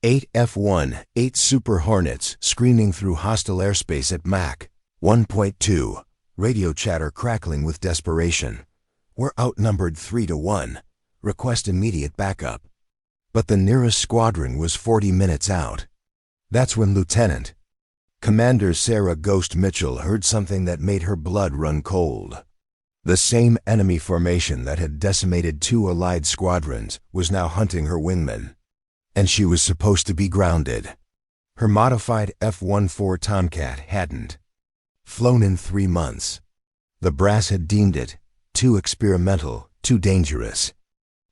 8 F-18 Super Hornets screaming through hostile airspace at Mach 1.2, radio chatter crackling with desperation. We're outnumbered 3-1. Request immediate backup. But the nearest squadron was 40 minutes out. That's when Lieutenant Commander Sarah Ghost Mitchell heard something that made her blood run cold. The same enemy formation that had decimated 2 Allied squadrons was now hunting her wingmen. And she was supposed to be grounded. Her modified F-14 Tomcat hadn't flown in 3 months. The brass had deemed it too experimental, too dangerous.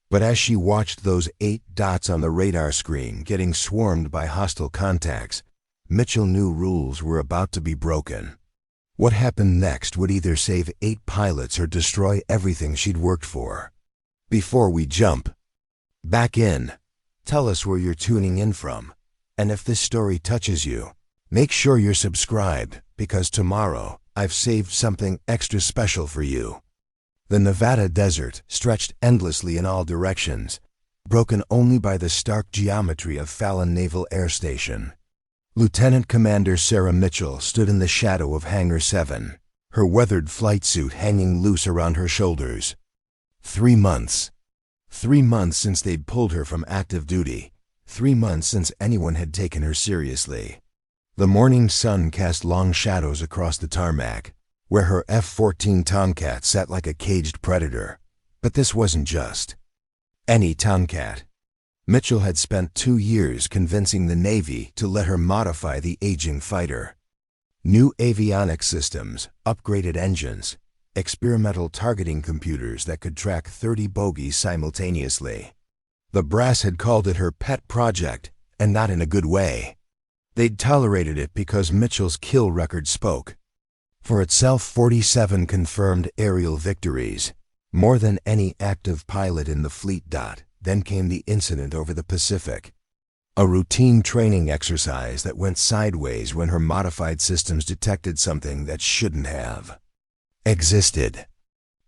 But as she watched those 8 dots on the radar screen getting swarmed by hostile contacts, Mitchell knew rules were about to be broken. What happened next would either save 8 pilots or destroy everything she'd worked for. Before we jump back in, tell us where you're tuning in from. And if this story touches you, make sure you're subscribed, because tomorrow I've saved something extra special for you. The Nevada desert stretched endlessly in all directions, broken only by the stark geometry of Fallon Naval Air Station. Lieutenant Commander Sarah Mitchell stood in the shadow of Hangar 7, her weathered flight suit hanging loose around her shoulders. 3 months. 3 months since they'd pulled her from active duty. 3 months since anyone had taken her seriously. The morning sun cast long shadows across the tarmac, where her F-14 Tomcat sat like a caged predator. But this wasn't just any Tomcat. Mitchell had spent 2 years convincing the Navy to let her modify the aging fighter. New avionics systems, upgraded engines, experimental targeting computers that could track 30 bogies simultaneously. The brass had called it her pet project, and not in a good way. They'd tolerated it because Mitchell's kill record spoke for itself. 47 confirmed aerial victories, more than any active pilot in the fleet. Then came the incident over the Pacific. A routine training exercise that went sideways when her modified systems detected something that shouldn't have existed.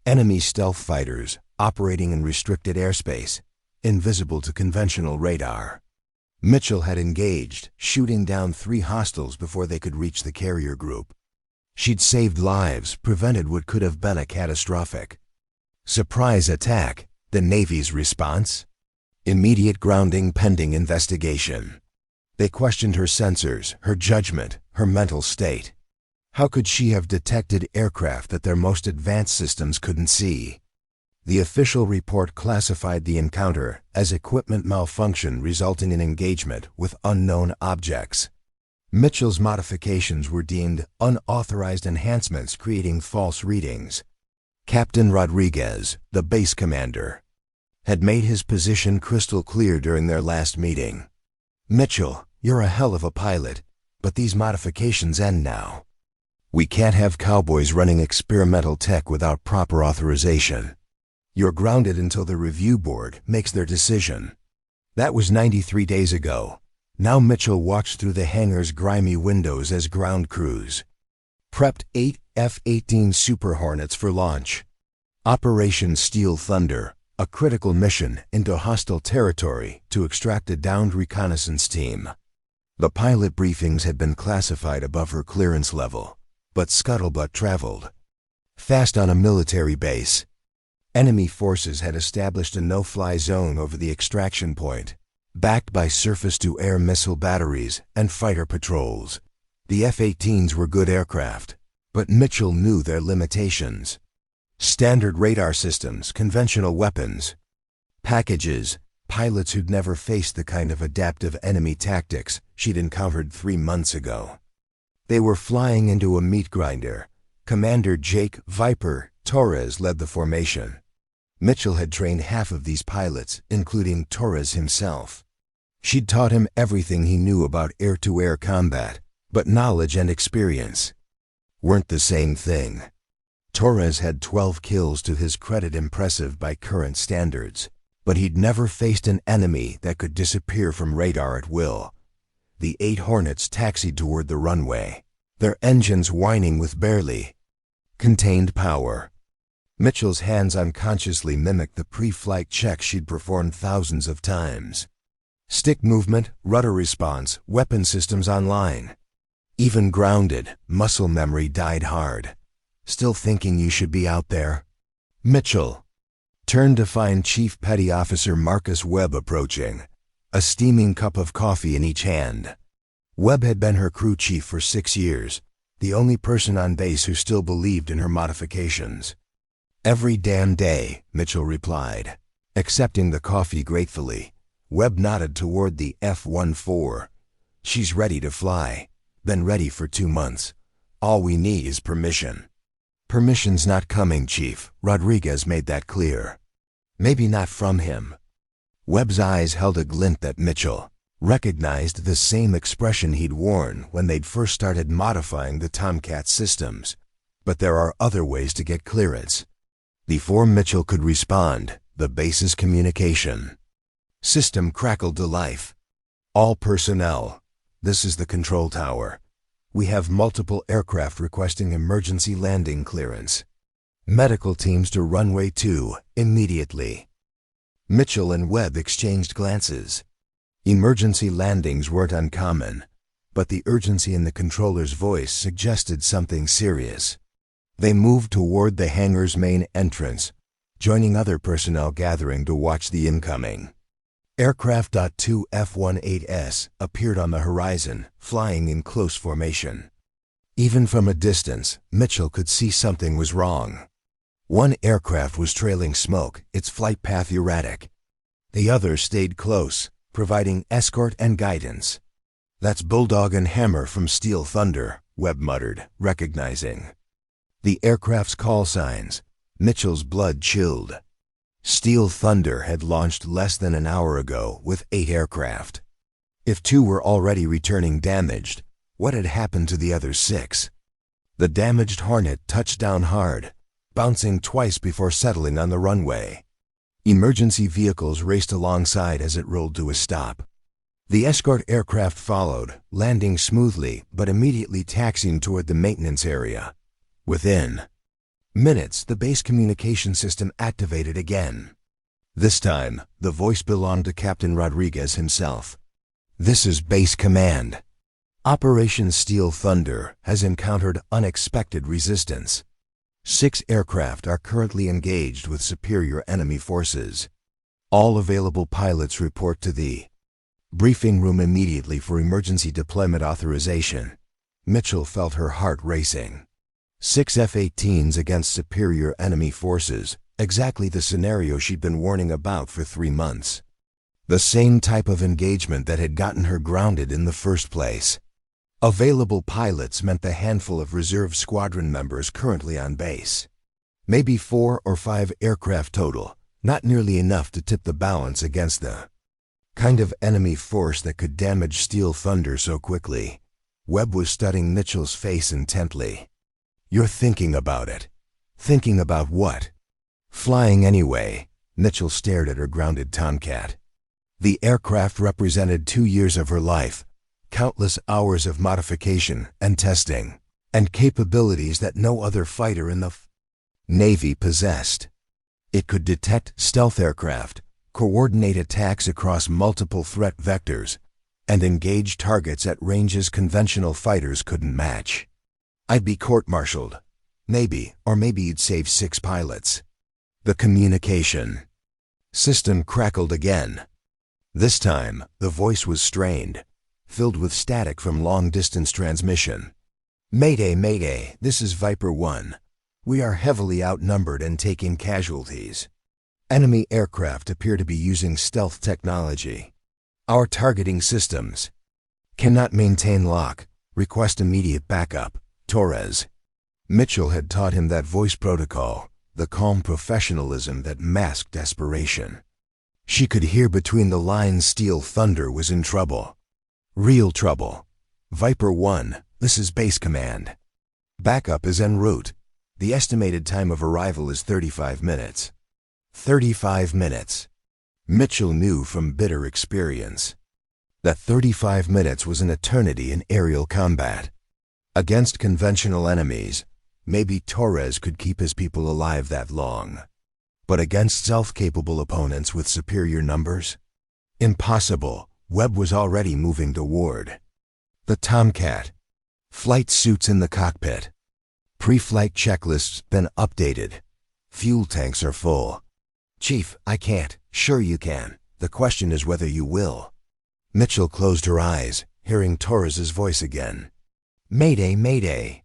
Enemy stealth fighters operating in restricted airspace, invisible to conventional radar. Mitchell had engaged, shooting down 3 hostiles before they could reach the carrier group. She'd saved lives, prevented what could have been a catastrophic surprise attack. The Navy's response? Immediate grounding pending investigation. They questioned her sensors, her judgment, her mental state. How could she have detected aircraft that their most advanced systems couldn't see? The official report classified the encounter as equipment malfunction resulting in engagement with unknown objects. Mitchell's modifications were deemed unauthorized enhancements creating false readings. Captain Rodriguez, the base commander, had made his position crystal clear during their last meeting. Mitchell, you're a hell of a pilot, but these modifications end now. We can't have cowboys running experimental tech without proper authorization. You're grounded until the review board makes their decision. That was 93 days ago. Now Mitchell watched through the hangar's grimy windows as ground crews prepped 8 F-18 Super Hornets for launch. Operation Steel Thunder, a critical mission into hostile territory to extract a downed reconnaissance team. The pilot briefings had been classified above her clearance level, but scuttlebutt traveled fast on a military base. Enemy forces had established a no-fly zone over the extraction point, backed by surface-to-air missile batteries and fighter patrols. The F-18s were good aircraft, but Mitchell knew their limitations. Standard radar systems, conventional weapons, packages, pilots who'd never faced the kind of adaptive enemy tactics she'd encountered 3 months ago. They were flying into a meat grinder. Commander Jake "Viper" Torres led the formation. Mitchell had trained half of these pilots, including Torres himself. She'd taught him everything he knew about air-to-air combat, but knowledge and experience weren't the same thing. Torres had 12 kills to his credit, impressive by current standards, but he'd never faced an enemy that could disappear from radar at will. The 8 Hornets taxied toward the runway, their engines whining with barely contained power. Mitchell's hands unconsciously mimicked the pre-flight checks she'd performed thousands of times. Stick movement, rudder response, weapon systems online. Even grounded, muscle memory died hard. Still thinking you should be out there? Mitchell turned to find Chief Petty Officer Marcus Webb approaching, a steaming cup of coffee in each hand. Webb had been her crew chief for 6 years, the only person on base who still believed in her modifications. "Every damn day," Mitchell replied, accepting the coffee gratefully. Webb nodded toward the F-14. "She's ready to fly. Been ready for 2 months. All we need is permission." "Permission's not coming, Chief. Rodriguez made that clear." "Maybe not from him." Webb's eyes held a glint that Mitchell recognized, the same expression he'd worn when they'd first started modifying the Tomcat systems. "But there are other ways to get clearance." Before Mitchell could respond, the base's communication system crackled to life. "All personnel, this is the control tower. We have multiple aircraft requesting emergency landing clearance. Medical teams to runway 2, immediately." Mitchell and Webb exchanged glances. Emergency landings weren't uncommon, but the urgency in the controller's voice suggested something serious. They moved toward the hangar's main entrance, joining other personnel gathering to watch the incoming. Aircraft. 2 F-18s appeared on the horizon, flying in close formation. Even from a distance, Mitchell could see something was wrong. One aircraft was trailing smoke, its flight path erratic. The other stayed close, providing escort and guidance. "That's Bulldog and Hammer from Steel Thunder," Webb muttered, recognizing the aircraft's call signs. Mitchell's blood chilled. Steel Thunder had launched less than an hour ago with 8 aircraft. If 2 were already returning damaged, what had happened to the other 6? The damaged Hornet touched down hard, bouncing twice before settling on the runway. Emergency vehicles raced alongside as it rolled to a stop. The escort aircraft followed, landing smoothly but immediately taxiing toward the maintenance area. Within minutes, the base communication system activated again. This time, the voice belonged to Captain Rodriguez himself. "This is Base Command. Operation Steel Thunder has encountered unexpected resistance. 6 aircraft are currently engaged with superior enemy forces. All available pilots report to the briefing room immediately for emergency deployment authorization." Mitchell felt her heart racing. 6 F-18s against superior enemy forces, exactly the scenario she'd been warning about for 3 months. The same type of engagement that had gotten her grounded in the first place. Available pilots meant the handful of reserve squadron members currently on base. Maybe 4 or 5 aircraft total, not nearly enough to tip the balance against the kind of enemy force that could damage Steel Thunder so quickly. Webb was studying Mitchell's face intently. "You're thinking about it." "Thinking about what?" "Flying anyway." Mitchell stared at her grounded Tomcat. The aircraft represented 2 years of her life, countless hours of modification and testing, and capabilities that no other fighter in the Navy possessed. It could detect stealth aircraft, coordinate attacks across multiple threat vectors, and engage targets at ranges conventional fighters couldn't match. "I'd be court-martialed. Maybe, or maybe you'd save 6 pilots." The communication system crackled again. This time, the voice was strained, filled with static from long-distance transmission. "Mayday, Mayday, this is Viper 1. We are heavily outnumbered and taking casualties. Enemy aircraft appear to be using stealth technology. Our targeting systems cannot maintain lock. Request immediate backup. Torres." Mitchell had taught him that voice protocol, the calm professionalism that masked desperation. She could hear between the lines Steel Thunder was in trouble. Real trouble. "Viper 1, this is Base Command. Backup is en route. The estimated time of arrival is 35 minutes. 35 minutes. Mitchell knew from bitter experience that 35 minutes was an eternity in aerial combat. Against conventional enemies, maybe Torres could keep his people alive that long. But against self-capable opponents with superior numbers? Impossible. Webb was already moving toward the Tomcat. Flight suits in the cockpit. Pre-flight checklists been updated. Fuel tanks are full. Chief, I can't. Sure you can. The question is whether you will. Mitchell closed her eyes, hearing Torres's voice again. Mayday, mayday.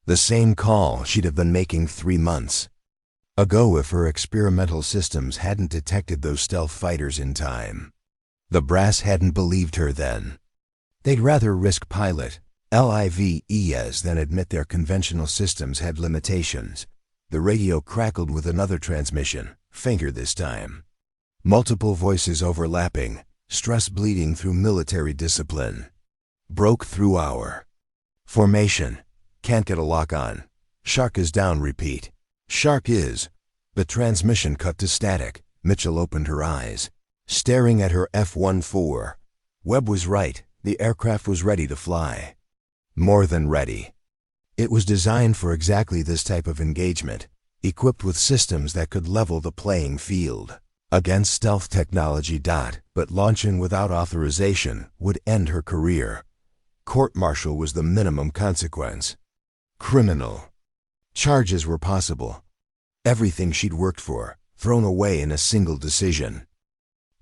The same call she'd have been making 3 months ago if her experimental systems hadn't detected those stealth fighters in time. The brass hadn't believed her then. They'd rather risk pilot LIVEs than admit their conventional systems had limitations. The radio crackled with another transmission, fainter this time. Multiple voices overlapping, stress bleeding through military discipline. Broke through our formation. Can't get a lock on. Shark is down, repeat. Shark is. The transmission cut to static. Mitchell opened her eyes, staring at her F-14. Webb was right. The aircraft was ready to fly. More than ready. It was designed for exactly this type of engagement, equipped with systems that could level the playing field against stealth technology. But launching without authorization would end her career. Court-martial was the minimum consequence. Criminal charges were possible. Everything she'd worked for, thrown away in a single decision.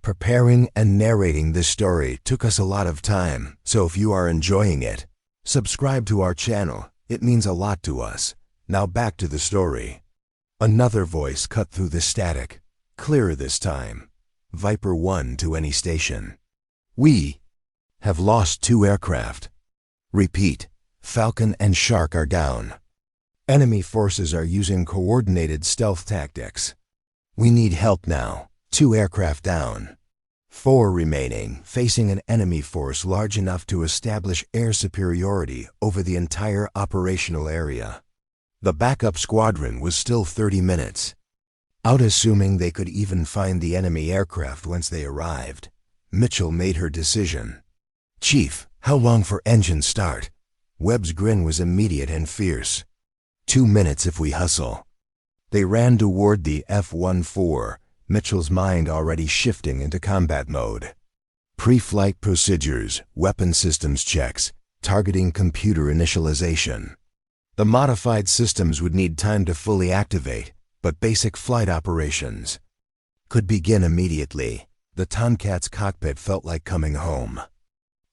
Preparing and narrating this story took us a lot of time, so if you are enjoying it, subscribe to our channel. It means a lot to us. Now back to the story. Another voice cut through the static, clearer this time. Viper 1 to any station. We have lost 2 aircraft. Repeat, Falcon and Shark are down. Enemy forces are using coordinated stealth tactics. We need help now. 2 aircraft down. 4 remaining, facing an enemy force large enough to establish air superiority over the entire operational area. The backup squadron was still 30 minutes out, assuming they could even find the enemy aircraft once they arrived. Mitchell made her decision. Chief, how long for engine start? Webb's grin was immediate and fierce. 2 minutes if we hustle. They ran toward the F-14, Mitchell's mind already shifting into combat mode. Pre-flight procedures, weapon systems checks, targeting computer initialization. The modified systems would need time to fully activate, but basic flight operations could begin immediately. The Tomcat's cockpit felt like coming home.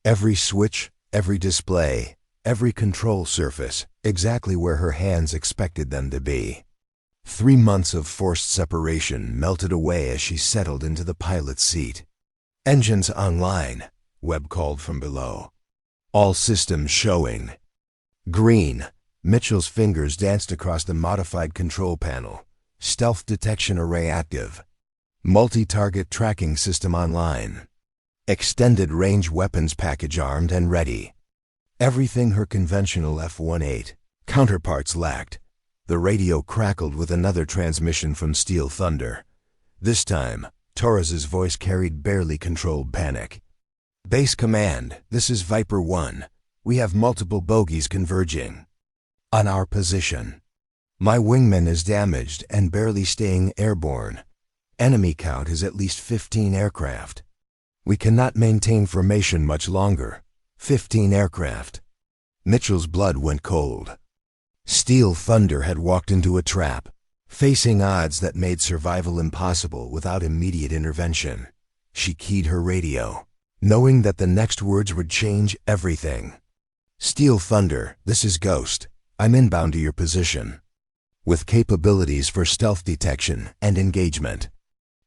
Every switch, every display, every control surface, exactly where her hands expected them to be. 3 months of forced separation melted away as she settled into the pilot's seat. Engines online, Webb called from below. All systems showing green. Mitchell's fingers danced across the modified control panel. Stealth detection array active. Multi-target tracking system online. Extended range weapons package armed and ready. Everything her conventional F-18 counterparts lacked. The radio crackled with another transmission from Steel Thunder. This time, Torres's voice carried barely controlled panic. Base Command, this is Viper 1. We have multiple bogies converging on our position. My wingman is damaged and barely staying airborne. Enemy count is at least 15 aircraft. We cannot maintain formation much longer. 15 aircraft. Mitchell's blood went cold. Steel Thunder had walked into a trap, facing odds that made survival impossible without immediate intervention. She keyed her radio, knowing that the next words would change everything. Steel Thunder, this is Ghost. I'm inbound to your position, with capabilities for stealth detection and engagement.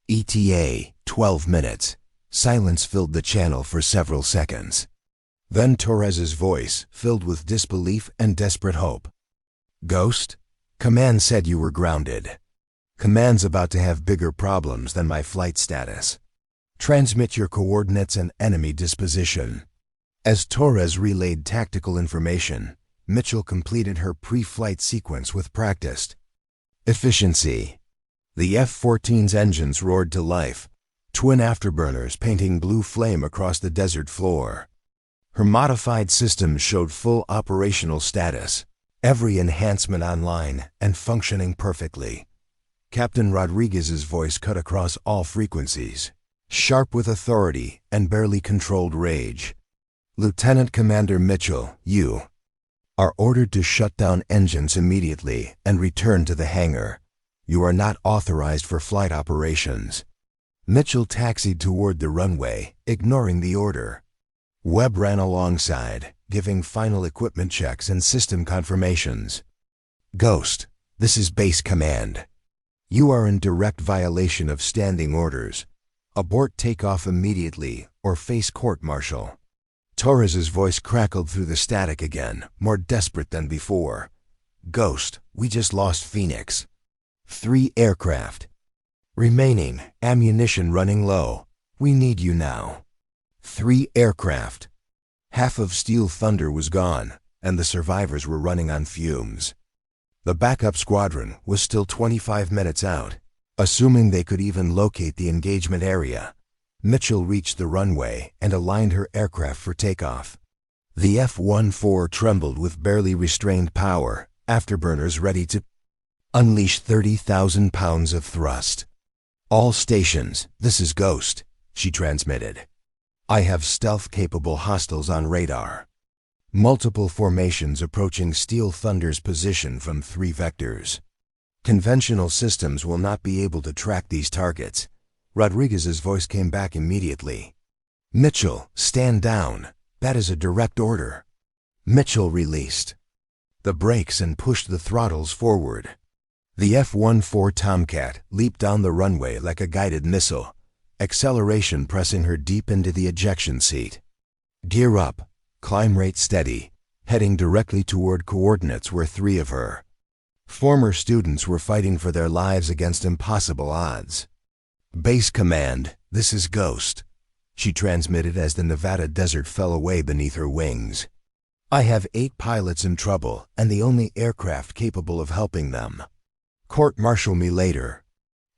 ETA, 12 minutes. Silence filled the channel for several seconds. Then Torres's voice, filled with disbelief and desperate hope. Ghost? Command said you were grounded. Command's about to have bigger problems than my flight status. Transmit your coordinates and enemy disposition. As Torres relayed tactical information, Mitchell completed her pre-flight sequence with practiced efficiency. The F-14's engines roared to life, twin afterburners painting blue flame across the desert floor. Her modified systems showed full operational status, every enhancement online and functioning perfectly. Captain Rodriguez's voice cut across all frequencies. sharp with authority and barely controlled rage. Lieutenant Commander Mitchell, you are ordered to shut down engines immediately and return to the hangar. You are not authorized for flight operations. Mitchell taxied toward the runway, ignoring the order. Webb ran alongside, giving final equipment checks and system confirmations. Ghost, this is Base Command. You are in direct violation of standing orders. Abort takeoff immediately or face court-martial. Torres's voice crackled through the static again, more desperate than before. Ghost, we just lost Phoenix. 3 aircraft remaining, ammunition running low. We need you now. 3 aircraft. Half of Steel Thunder was gone, and the survivors were running on fumes. The backup squadron was still 25 minutes out. Assuming they could even locate the engagement area, Mitchell reached the runway and aligned her aircraft for takeoff. The F-14 trembled with barely restrained power, afterburners ready to unleash 30,000 pounds of thrust. All stations, this is Ghost, she transmitted. I have stealth-capable hostiles on radar. Multiple formations approaching Steel Thunder's position from 3 vectors. Conventional systems will not be able to track these targets. Rodriguez's voice came back immediately. Mitchell, stand down. That is a direct order. Mitchell released the brakes and pushed the throttles forward. The F-14 Tomcat leaped down the runway like a guided missile, acceleration pressing her deep into the ejection seat. Gear up, climb rate steady, heading directly toward coordinates where 3 of her former students were fighting for their lives against impossible odds. Base Command, this is Ghost, she transmitted as the Nevada desert fell away beneath her wings. I have 8 pilots in trouble and the only aircraft capable of helping them. Court-martial me later.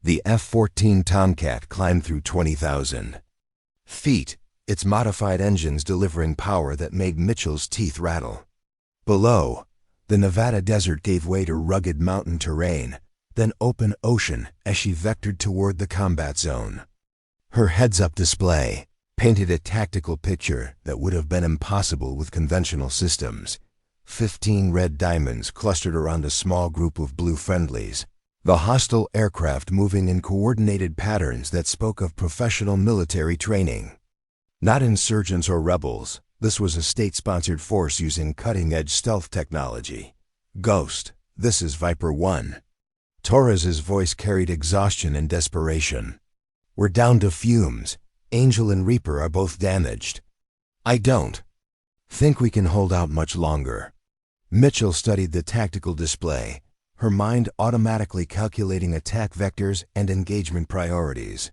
The F-14 Tomcat climbed through 20,000 feet, its modified engines delivering power that made Mitchell's teeth rattle. Below, the Nevada desert gave way to rugged mountain terrain, then open ocean as she vectored toward the combat zone. Her heads-up display painted a tactical picture that would have been impossible with conventional systems. 15 red diamonds clustered around a small group of blue friendlies, the hostile aircraft moving in coordinated patterns that spoke of professional military training. Not insurgents or rebels, this was a state-sponsored force using cutting-edge stealth technology. Ghost, this is Viper 1. Torres's voice carried exhaustion and desperation. We're down to fumes. Angel and Reaper are both damaged. I don't think we can hold out much longer. Mitchell studied the tactical display, her mind automatically calculating attack vectors and engagement priorities.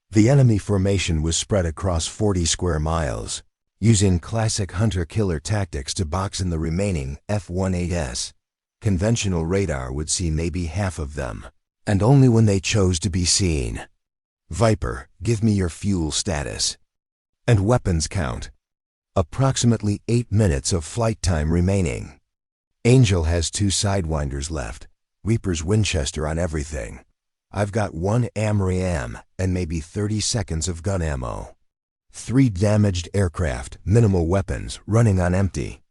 The enemy formation was spread across 40 square miles, using classic hunter-killer tactics to box in the remaining F-18s. Conventional radar would see maybe half of them, and only when they chose to be seen. Viper, give me your fuel status and weapons count. Approximately 8 minutes of flight time remaining. Angel has 2 Sidewinders left, Reaper's Winchester on everything. I've got 1 AMRAAM and maybe 30 seconds of gun ammo. 3 damaged aircraft, minimal weapons, running on empty.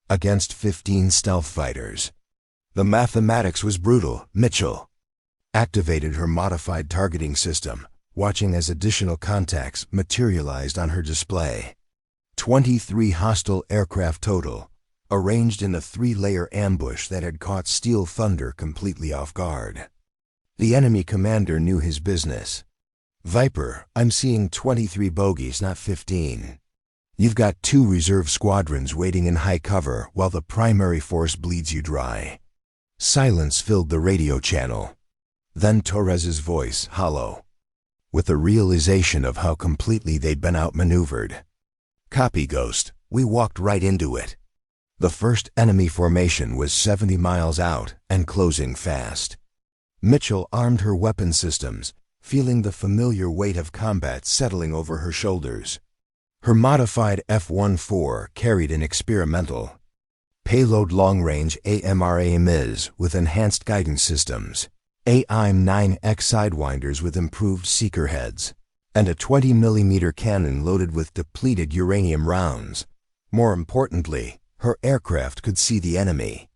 Against 15 stealth fighters. The mathematics was brutal. Mitchell activated her modified targeting system, watching as additional contacts materialized on her display. 23 hostile aircraft total, arranged in a 3-layer ambush that had caught Steel Thunder completely off guard. The enemy commander knew his business. Viper, I'm seeing 23 bogeys, not 15. You've got 2 reserve squadrons waiting in high cover while the primary force bleeds you dry. Silence filled the radio channel. Then Torres's voice, hollow, with the realization of how completely they'd been outmaneuvered. Copy, Ghost. We walked right into it. The first enemy formation was 70 miles out and closing fast. Mitchell armed her weapon systems, feeling the familiar weight of combat settling over her shoulders. Her modified F-14 carried an experimental payload long-range AMRAAMs with enhanced guidance systems, AIM-9X Sidewinders with improved seeker heads, and a 20-millimeter cannon loaded with depleted uranium rounds. More importantly, her aircraft could see the enemy.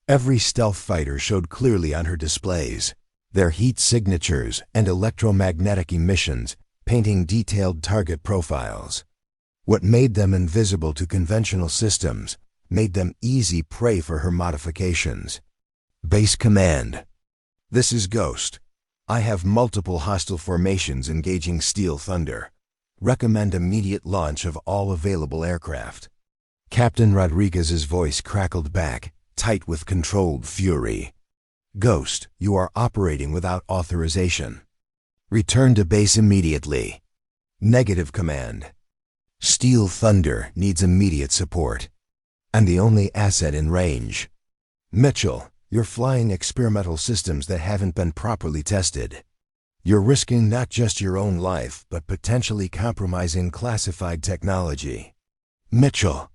Every stealth fighter showed clearly on her displays, their heat signatures and electromagnetic emissions painting detailed target profiles. What made them invisible to conventional systems made them easy prey for her modifications. Base Command. This is Ghost. I have multiple hostile formations engaging Steel Thunder. Recommend immediate launch of all available aircraft. Captain Rodriguez's voice crackled back, tight with controlled fury. Ghost, you are operating without authorization. Return to base immediately. Negative command. Steel Thunder needs immediate support. And the only asset in range. Mitchell, you're flying experimental systems that haven't been properly tested. You're risking not just your own life, but potentially compromising classified technology. Mitchell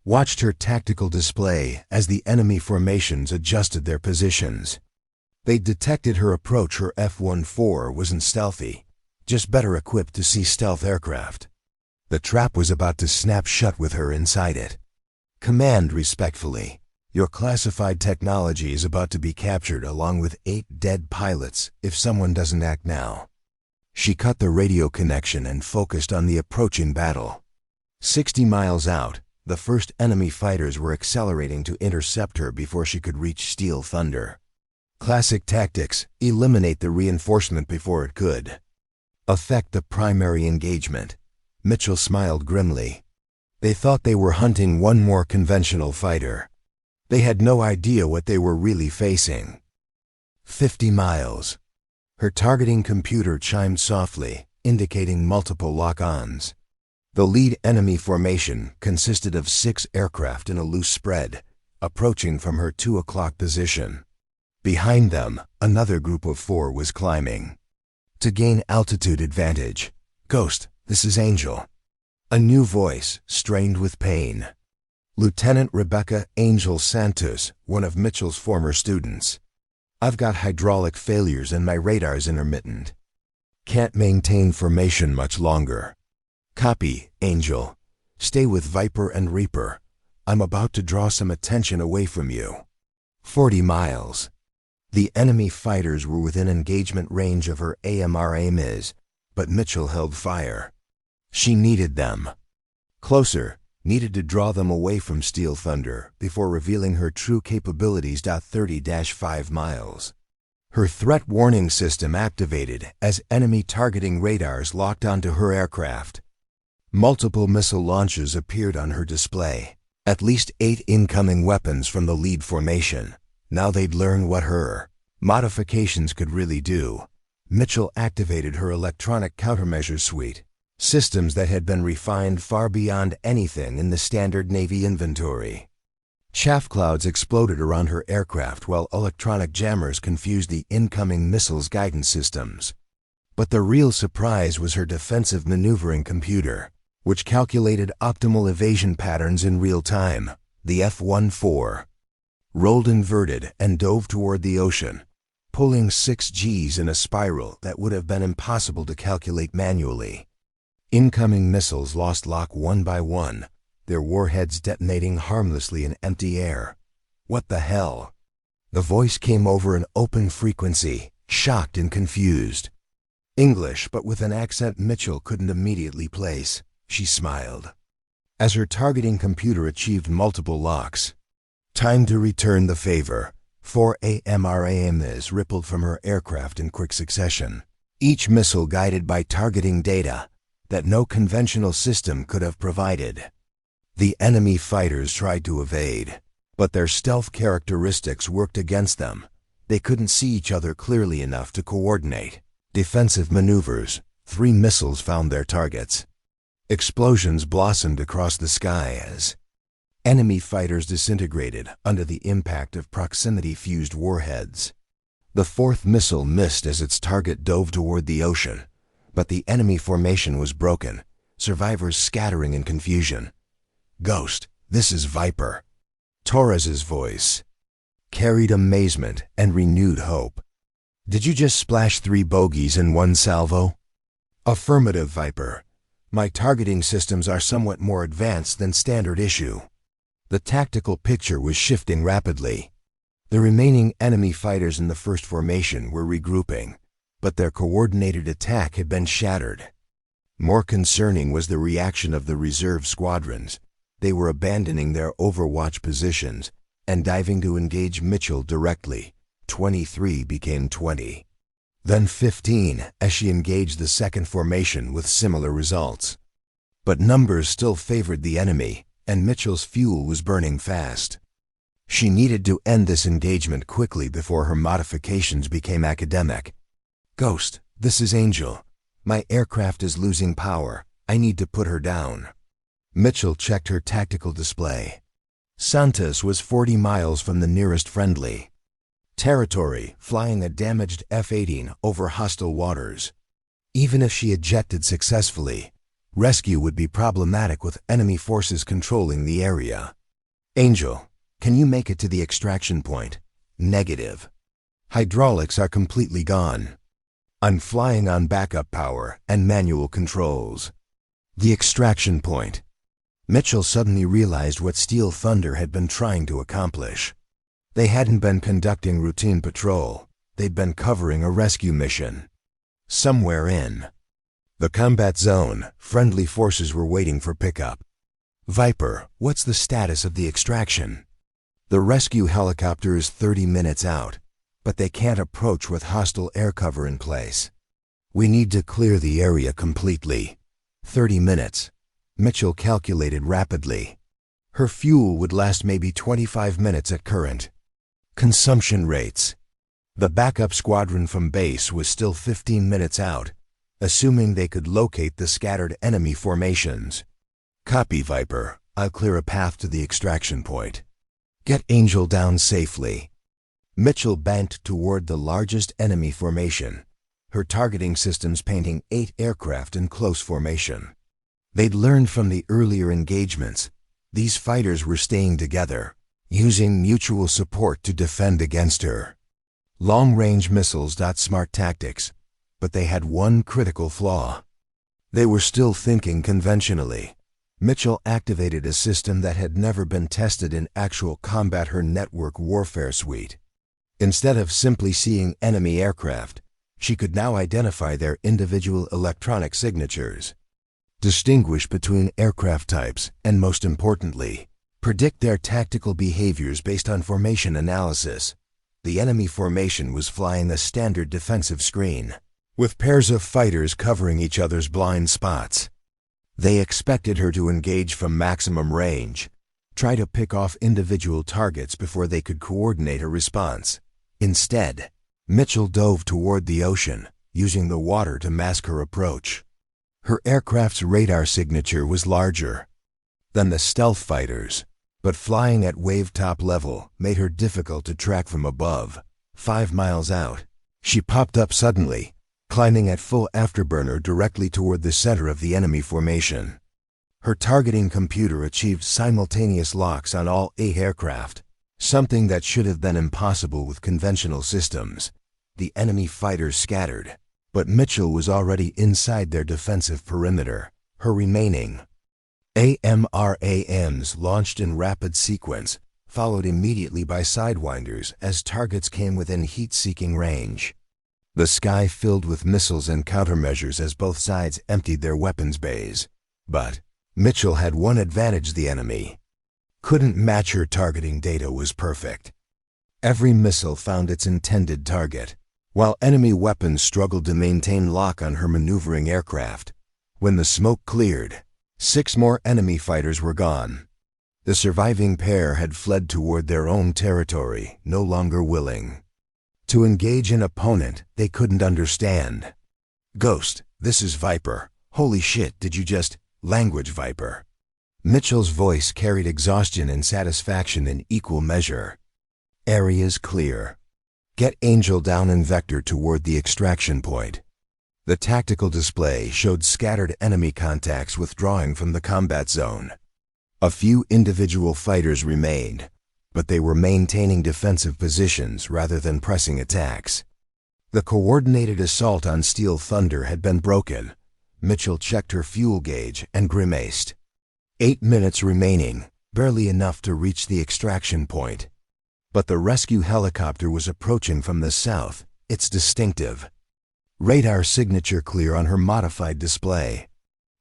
watched her tactical display as the enemy formations adjusted their positions. They detected her approach. Her F-14 wasn't stealthy, just better equipped to see stealth aircraft. The trap was about to snap shut with her inside it. Command respectfully. Your classified technology is about to be captured along with 8 dead pilots if someone doesn't act now. She cut the radio connection and focused on the approaching battle. 60 miles out, the first enemy fighters were accelerating to intercept her before she could reach Steel Thunder. Classic tactics: eliminate the reinforcement before it could affect the primary engagement. Mitchell smiled grimly. They thought they were hunting one more conventional fighter. They had no idea what they were really facing. 50 miles. Her targeting computer chimed softly, indicating multiple lock-ons. The lead enemy formation consisted of 6 aircraft in a loose spread, approaching from her 2 o'clock position. Behind them, another group of 4 was climbing. To gain altitude advantage. Ghost, this is Angel. A new voice, strained with pain. Lieutenant Rebecca Angel Santos, one of Mitchell's former students. I've got hydraulic failures and my radar's intermittent. Can't maintain formation much longer. Copy, Angel. Stay with Viper and Reaper. I'm about to draw some attention away from you. 40 miles. The enemy fighters were within engagement range of her AMRAMs, but Mitchell held fire. She needed them. Closer. Needed to draw them away from Steel Thunder before revealing her true capabilities. 30-5 miles. Her threat warning system activated as enemy targeting radars locked onto her aircraft. Multiple missile launches appeared on her display. At least 8 incoming weapons from the lead formation. Now they'd learn what her modifications could really do. Mitchell activated her electronic countermeasures suite. Systems that had been refined far beyond anything in the standard Navy inventory. Chaff clouds exploded around her aircraft while electronic jammers confused the incoming missiles' guidance systems. But the real surprise was her defensive maneuvering computer, which calculated optimal evasion patterns in real time. The F-14 rolled inverted and dove toward the ocean, pulling 6 Gs in a spiral that would have been impossible to calculate manually. Incoming missiles lost lock one by one, their warheads detonating harmlessly in empty air. What the hell? The voice came over an open frequency, shocked and confused. English, but with an accent Mitchell couldn't immediately place. She smiled. As her targeting computer achieved multiple locks. Time to return the favor. 4 AMRAMs rippled from her aircraft in quick succession, each missile guided by targeting data that no conventional system could have provided. The enemy fighters tried to evade, but their stealth characteristics worked against them. They couldn't see each other clearly enough to coordinate. Defensive maneuvers. 3 missiles found their targets. Explosions blossomed across the sky as enemy fighters disintegrated under the impact of proximity-fused warheads. The 4th missile missed as its target dove toward the ocean. But the enemy formation was broken, survivors scattering in confusion. Ghost, this is Viper. Torres's voice carried amazement and renewed hope. Did you just splash 3 bogeys in one salvo? Affirmative, Viper. My targeting systems are somewhat more advanced than standard issue. The tactical picture was shifting rapidly. The remaining enemy fighters in the first formation were regrouping, but their coordinated attack had been shattered. More concerning was the reaction of the reserve squadrons. They were abandoning their overwatch positions and diving to engage Mitchell directly. 23 became 20. Then 15 as she engaged the second formation with similar results. But numbers still favored the enemy, and Mitchell's fuel was burning fast. She needed to end this engagement quickly before her modifications became academic. "Ghost, this is Angel. My aircraft is losing power. I need to put her down." Mitchell checked her tactical display. Santos was 40 miles from the nearest friendly territory, flying a damaged F-18 over hostile waters. Even if she ejected successfully, rescue would be problematic with enemy forces controlling the area. "Angel, can you make it to the extraction point?" "Negative. Hydraulics are completely gone. I'm flying on backup power and manual controls." The extraction point. Mitchell suddenly realized what Steel Thunder had been trying to accomplish. They hadn't been conducting routine patrol. They'd been covering a rescue mission. Somewhere in the combat zone, friendly forces were waiting for pickup. "Viper, what's the status of the extraction?" "The rescue helicopter is 30 minutes out, but they can't approach with hostile air cover in place. We need to clear the area completely." 30 minutes. Mitchell calculated rapidly. Her fuel would last maybe 25 minutes at current consumption rates. The backup squadron from base was still 15 minutes out, assuming they could locate the scattered enemy formations. "Copy, Viper. I'll clear a path to the extraction point. Get Angel down safely." Mitchell banked toward the largest enemy formation, her targeting systems painting 8 aircraft in close formation. They'd learned from the earlier engagements. These fighters were staying together, using mutual support to defend against her. Long-range missiles. Smart tactics, but they had one critical flaw. They were still thinking conventionally. Mitchell activated a system that had never been tested in actual combat, her network warfare suite. Instead of simply seeing enemy aircraft, she could now identify their individual electronic signatures, distinguish between aircraft types, and most importantly, predict their tactical behaviors based on formation analysis. The enemy formation was flying a standard defensive screen, with pairs of fighters covering each other's blind spots. They expected her to engage from maximum range, try to pick off individual targets before they could coordinate a response. Instead, Mitchell dove toward the ocean, using the water to mask her approach. Her aircraft's radar signature was larger than the stealth fighters, but flying at wave-top level made her difficult to track from above. 5 miles out, she popped up suddenly, climbing at full afterburner directly toward the center of the enemy formation. Her targeting computer achieved simultaneous locks on all 8 aircraft, something that should have been impossible with conventional systems. The enemy fighters scattered, but Mitchell was already inside their defensive perimeter. Her remaining AMRAMs launched in rapid sequence, followed immediately by Sidewinders as targets came within heat-seeking range. The sky filled with missiles and countermeasures as both sides emptied their weapons bays. But Mitchell had one advantage: the enemy couldn't match. Her targeting data was perfect. Every missile found its intended target, while enemy weapons struggled to maintain lock on her maneuvering aircraft. When the smoke cleared, 6 more enemy fighters were gone. The surviving pair had fled toward their own territory, no longer willing to engage an opponent they couldn't understand. "Ghost, this is Viper. Holy shit, did you just..." "Language, Viper." Mitchell's voice carried exhaustion and satisfaction in equal measure. "Area's clear. Get Angel down in vector toward the extraction point." The tactical display showed scattered enemy contacts withdrawing from the combat zone. A few individual fighters remained, but they were maintaining defensive positions rather than pressing attacks. The coordinated assault on Steel Thunder had been broken, Mitchell checked her fuel gauge and grimaced. 8 minutes remaining, barely enough to reach the extraction point. But the rescue helicopter was approaching from the south, its distinctive radar signature clear on her modified display.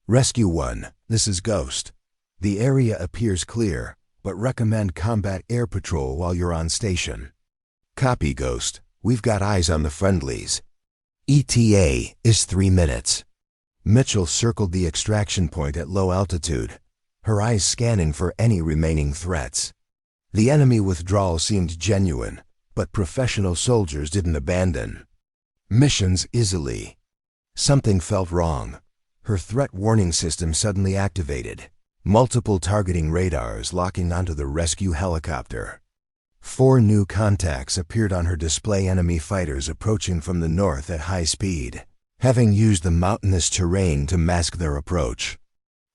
Rescue 1, this is Ghost. The area appears clear, but recommend combat air patrol while you're on station. Copy, Ghost. We've got eyes on the friendlies. ETA is 3 minutes. Mitchell circled the extraction point at low altitude, her eyes scanning for any remaining threats. The enemy withdrawal seemed genuine, but professional soldiers didn't abandon missions easily. Something felt wrong. Her threat warning system suddenly activated, multiple targeting radars locking onto the rescue helicopter. 4 new contacts appeared on her display, enemy fighters approaching from the north at high speed, having used the mountainous terrain to mask their approach.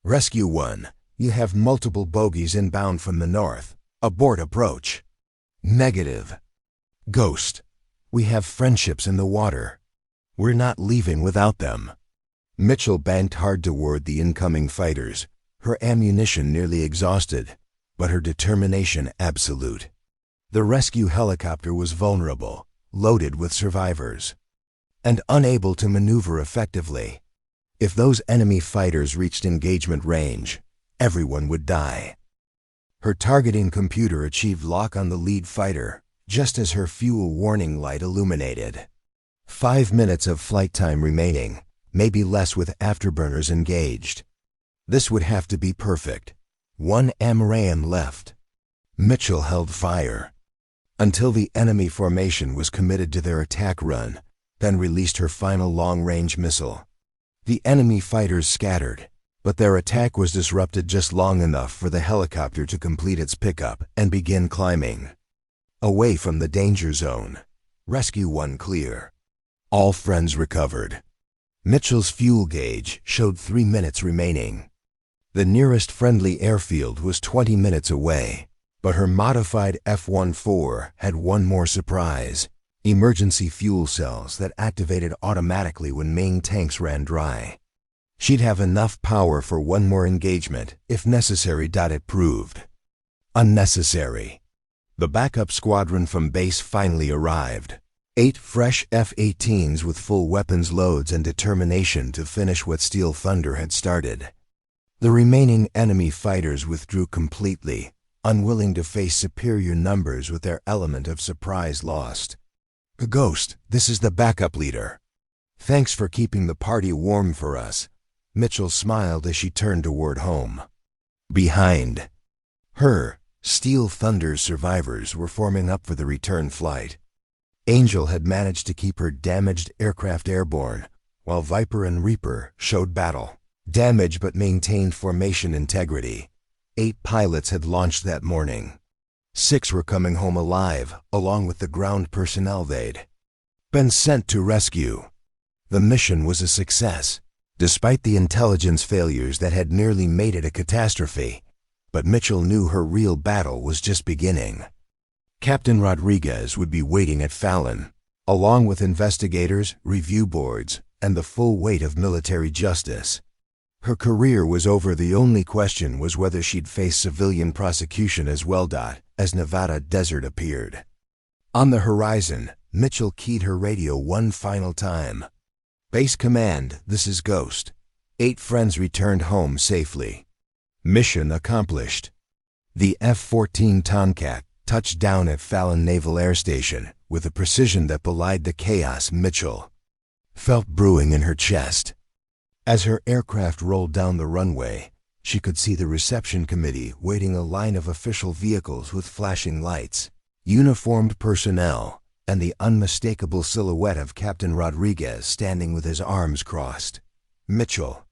Rescue 1, you have multiple bogies inbound from the north. Abort approach. Negative. Ghost, we have friendships in the water. We're not leaving without them. Mitchell banked hard toward the incoming fighters, her ammunition nearly exhausted, but her determination absolute. The rescue helicopter was vulnerable, loaded with survivors, and unable to maneuver effectively. If those enemy fighters reached engagement range, everyone would die. Her targeting computer achieved lock on the lead fighter, just as her fuel warning light illuminated. 5 minutes of flight time remaining, maybe less with afterburners engaged. This would have to be perfect. 1 AMRAAM left. Mitchell held fire until the enemy formation was committed to their attack run, then released her final long-range missile. The enemy fighters scattered, but their attack was disrupted just long enough for the helicopter to complete its pickup and begin climbing away from the danger zone. Rescue 1 clear. All friends recovered. Mitchell's fuel gauge showed 3 minutes remaining. The nearest friendly airfield was 20 minutes away, but her modified F-14 had one more surprise: emergency fuel cells that activated automatically when main tanks ran dry. She'd have enough power for one more engagement, if necessary. It proved unnecessary. The backup squadron from base finally arrived. 8 fresh F-18s with full weapons loads and determination to finish what Steel Thunder had started. The remaining enemy fighters withdrew completely, unwilling to face superior numbers with their element of surprise lost. Ghost, this is the backup leader. Thanks for keeping the party warm for us. Mitchell smiled as she turned toward home. Behind her, Steel Thunder's survivors were forming up for the return flight. Angel had managed to keep her damaged aircraft airborne, while Viper and Reaper showed battle damage but maintained formation integrity. 8 pilots had launched that morning. 6 were coming home alive, along with the ground personnel they'd been sent to rescue. The mission was a success, despite the intelligence failures that had nearly made it a catastrophe. But Mitchell knew her real battle was just beginning. Captain Rodriguez would be waiting at Fallon, along with investigators, review boards, and the full weight of military justice. Her career was over. The only question was whether she'd face civilian prosecution as well. As Nevada Desert appeared on the horizon, Mitchell keyed her radio one final time. Base Command, this is Ghost. 8 friends returned home safely. Mission accomplished. The F-14 Tomcat touched down at Fallon Naval Air Station with a precision that belied the chaos Mitchell felt brewing in her chest. As her aircraft rolled down the runway, she could see the reception committee waiting, a line of official vehicles with flashing lights, uniformed personnel, and the unmistakable silhouette of Captain Rodriguez standing with his arms crossed. Mitchell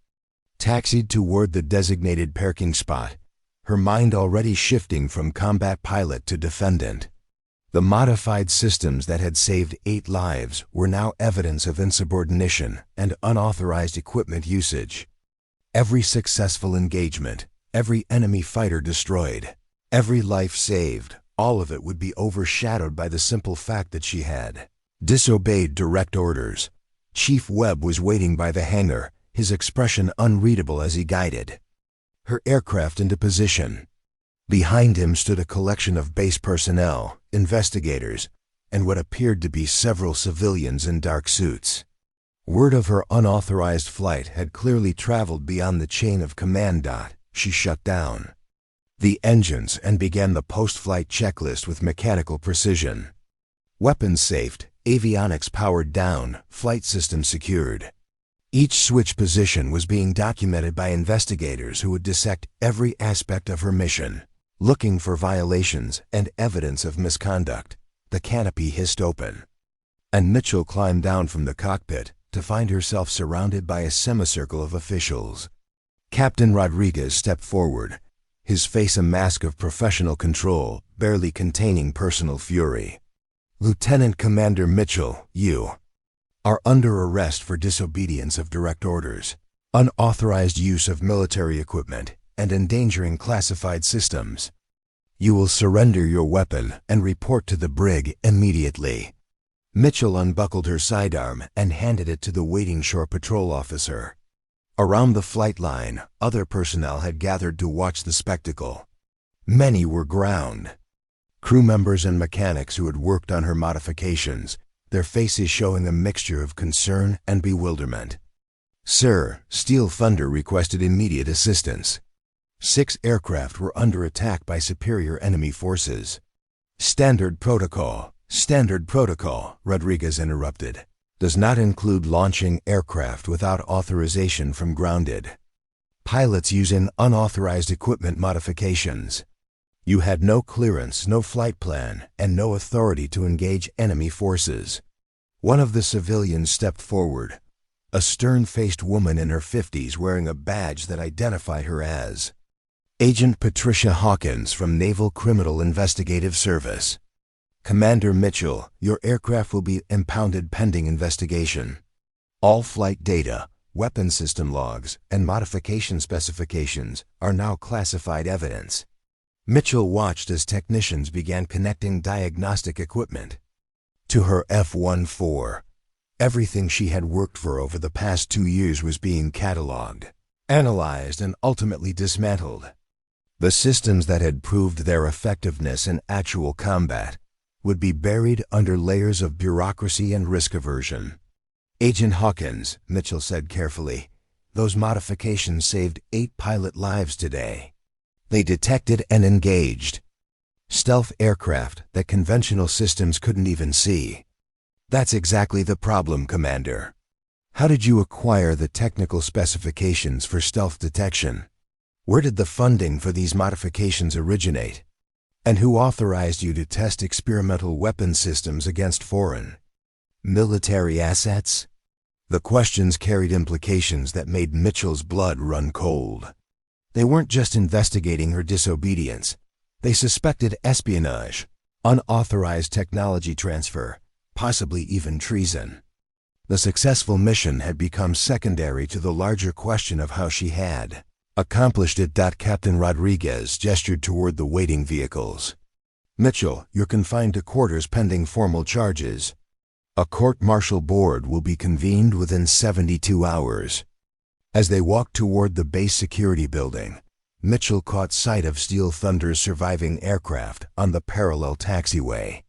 taxied toward the designated parking spot, her mind already shifting from combat pilot to defendant. The modified systems that had saved 8 lives were now evidence of insubordination and unauthorized equipment usage. Every successful engagement, every enemy fighter destroyed, every life saved, all of it would be overshadowed by the simple fact that she had disobeyed direct orders. Chief Webb was waiting by the hangar, his expression unreadable as he guided her aircraft into position. Behind him stood a collection of base personnel, investigators, and what appeared to be several civilians in dark suits. Word of her unauthorized flight had clearly traveled beyond the chain of command. She shut down the engines and began the post-flight checklist with mechanical precision. Weapons safed, avionics powered down, flight systems secured. Each switch position was being documented by investigators who would dissect every aspect of her mission, looking for violations and evidence of misconduct. The canopy hissed open, and Mitchell climbed down from the cockpit to find herself surrounded by a semicircle of officials. Captain Rodriguez stepped forward, his face a mask of professional control, barely containing personal fury. "Lieutenant Commander Mitchell, you are under arrest for disobedience of direct orders, unauthorized use of military equipment, and endangering classified systems. You will surrender your weapon and report to the brig immediately." Mitchell unbuckled her sidearm and handed it to the waiting shore patrol officer. Around the flight line, other personnel had gathered to watch the spectacle. Many were ground crew members and mechanics who had worked on her modifications, their faces showing a mixture of concern and bewilderment. "Sir, Steel Thunder requested immediate assistance. 6 aircraft were under attack by superior enemy forces." Standard protocol, Rodriguez interrupted. "Does not include launching aircraft without authorization from grounded pilots using unauthorized equipment modifications. You had no clearance, no flight plan, and no authority to engage enemy forces." One of the civilians stepped forward, a stern-faced woman in her 50s wearing a badge that identified her as Agent Patricia Hawkins from Naval Criminal Investigative Service. "Commander Mitchell, your aircraft will be impounded pending investigation. All flight data, weapon system logs, and modification specifications are now classified evidence." Mitchell watched as technicians began connecting diagnostic equipment to her F-14. Everything she had worked for over the past 2 years was being cataloged, analyzed, and ultimately dismantled. The systems that had proved their effectiveness in actual combat would be buried under layers of bureaucracy and risk aversion. "Agent Hawkins," Mitchell said carefully, "those modifications saved 8 pilot lives today. They detected and engaged stealth aircraft that conventional systems couldn't even see." "That's exactly the problem, Commander. How did you acquire the technical specifications for stealth detection? Where did the funding for these modifications originate? And who authorized you to test experimental weapon systems against foreign military assets?" The questions carried implications that made Mitchell's blood run cold. They weren't just investigating her disobedience. They suspected espionage, unauthorized technology transfer, possibly even treason. The successful mission had become secondary to the larger question of how she had accomplished it. Captain Rodriguez gestured toward the waiting vehicles. "Mitchell, you're confined to quarters pending formal charges. A court-martial board will be convened within 72 hours. As they walked toward the base security building, Mitchell caught sight of Steel Thunder's surviving aircraft on the parallel taxiway.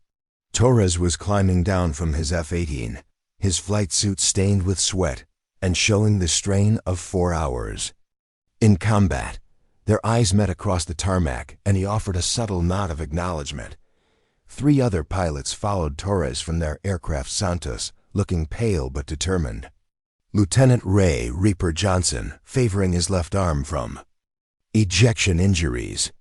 Torres was climbing down from his F-18, his flight suit stained with sweat and showing the strain of 4 hours. In combat, their eyes met across the tarmac, and he offered a subtle nod of acknowledgement. 3 other pilots followed Torres from their aircraft Santos, looking pale but determined. Lieutenant Ray Reaper Johnson, favoring his left arm from ejection injuries,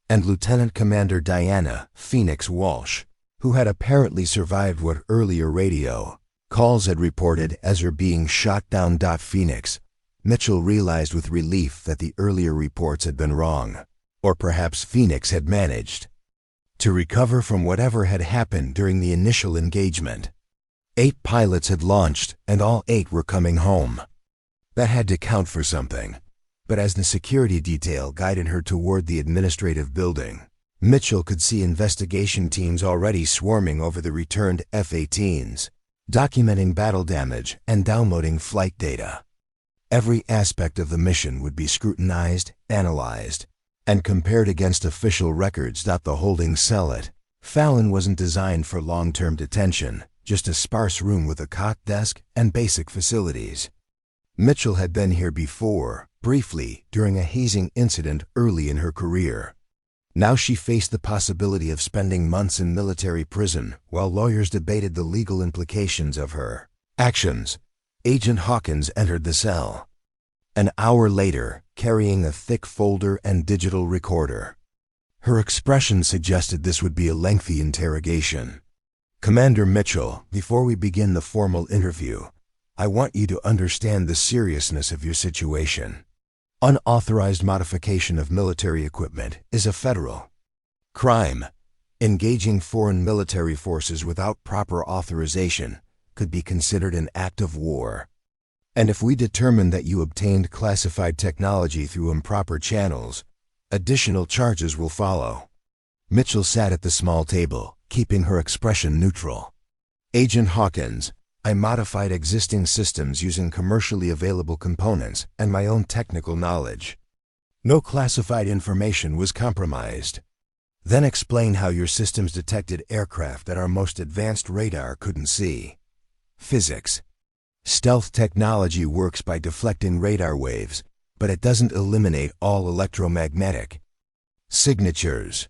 and Lieutenant Commander Diana Phoenix Walsh, who had apparently survived what earlier radio calls had reported as her being shot down. Phoenix, Mitchell realized with relief that the earlier reports had been wrong, or perhaps Phoenix had managed to recover from whatever had happened during the initial engagement. 8 pilots had launched, and all 8 were coming home. That had to count for something. But as the security detail guided her toward the administrative building, Mitchell could see investigation teams already swarming over the returned F-18s, documenting battle damage and downloading flight data. Every aspect of the mission would be scrutinized, analyzed, and compared against official records. The holding cell at Fallon wasn't designed for long-term detention, just a sparse room with a cot, desk, and basic facilities. Mitchell had been here before, briefly, during a hazing incident early in her career. Now she faced the possibility of spending months in military prison while lawyers debated the legal implications of her actions. Agent Hawkins entered the cell. An hour later, carrying a thick folder and digital recorder. Her expression suggested this would be a lengthy interrogation. "Commander Mitchell, before we begin the formal interview, I want you to understand the seriousness of your situation. Unauthorized modification of military equipment is a federal crime. Engaging foreign military forces without proper authorization could be considered an act of war. And if we determine that you obtained classified technology through improper channels, additional charges will follow." Mitchell sat at the small table, keeping her expression neutral. "Agent Hawkins, I modified existing systems using commercially available components and my own technical knowledge. No classified information was compromised. Then explain how your systems detected aircraft that our most advanced radar couldn't see. Physics. Stealth technology works by deflecting radar waves, but it doesn't eliminate all electromagnetic signatures.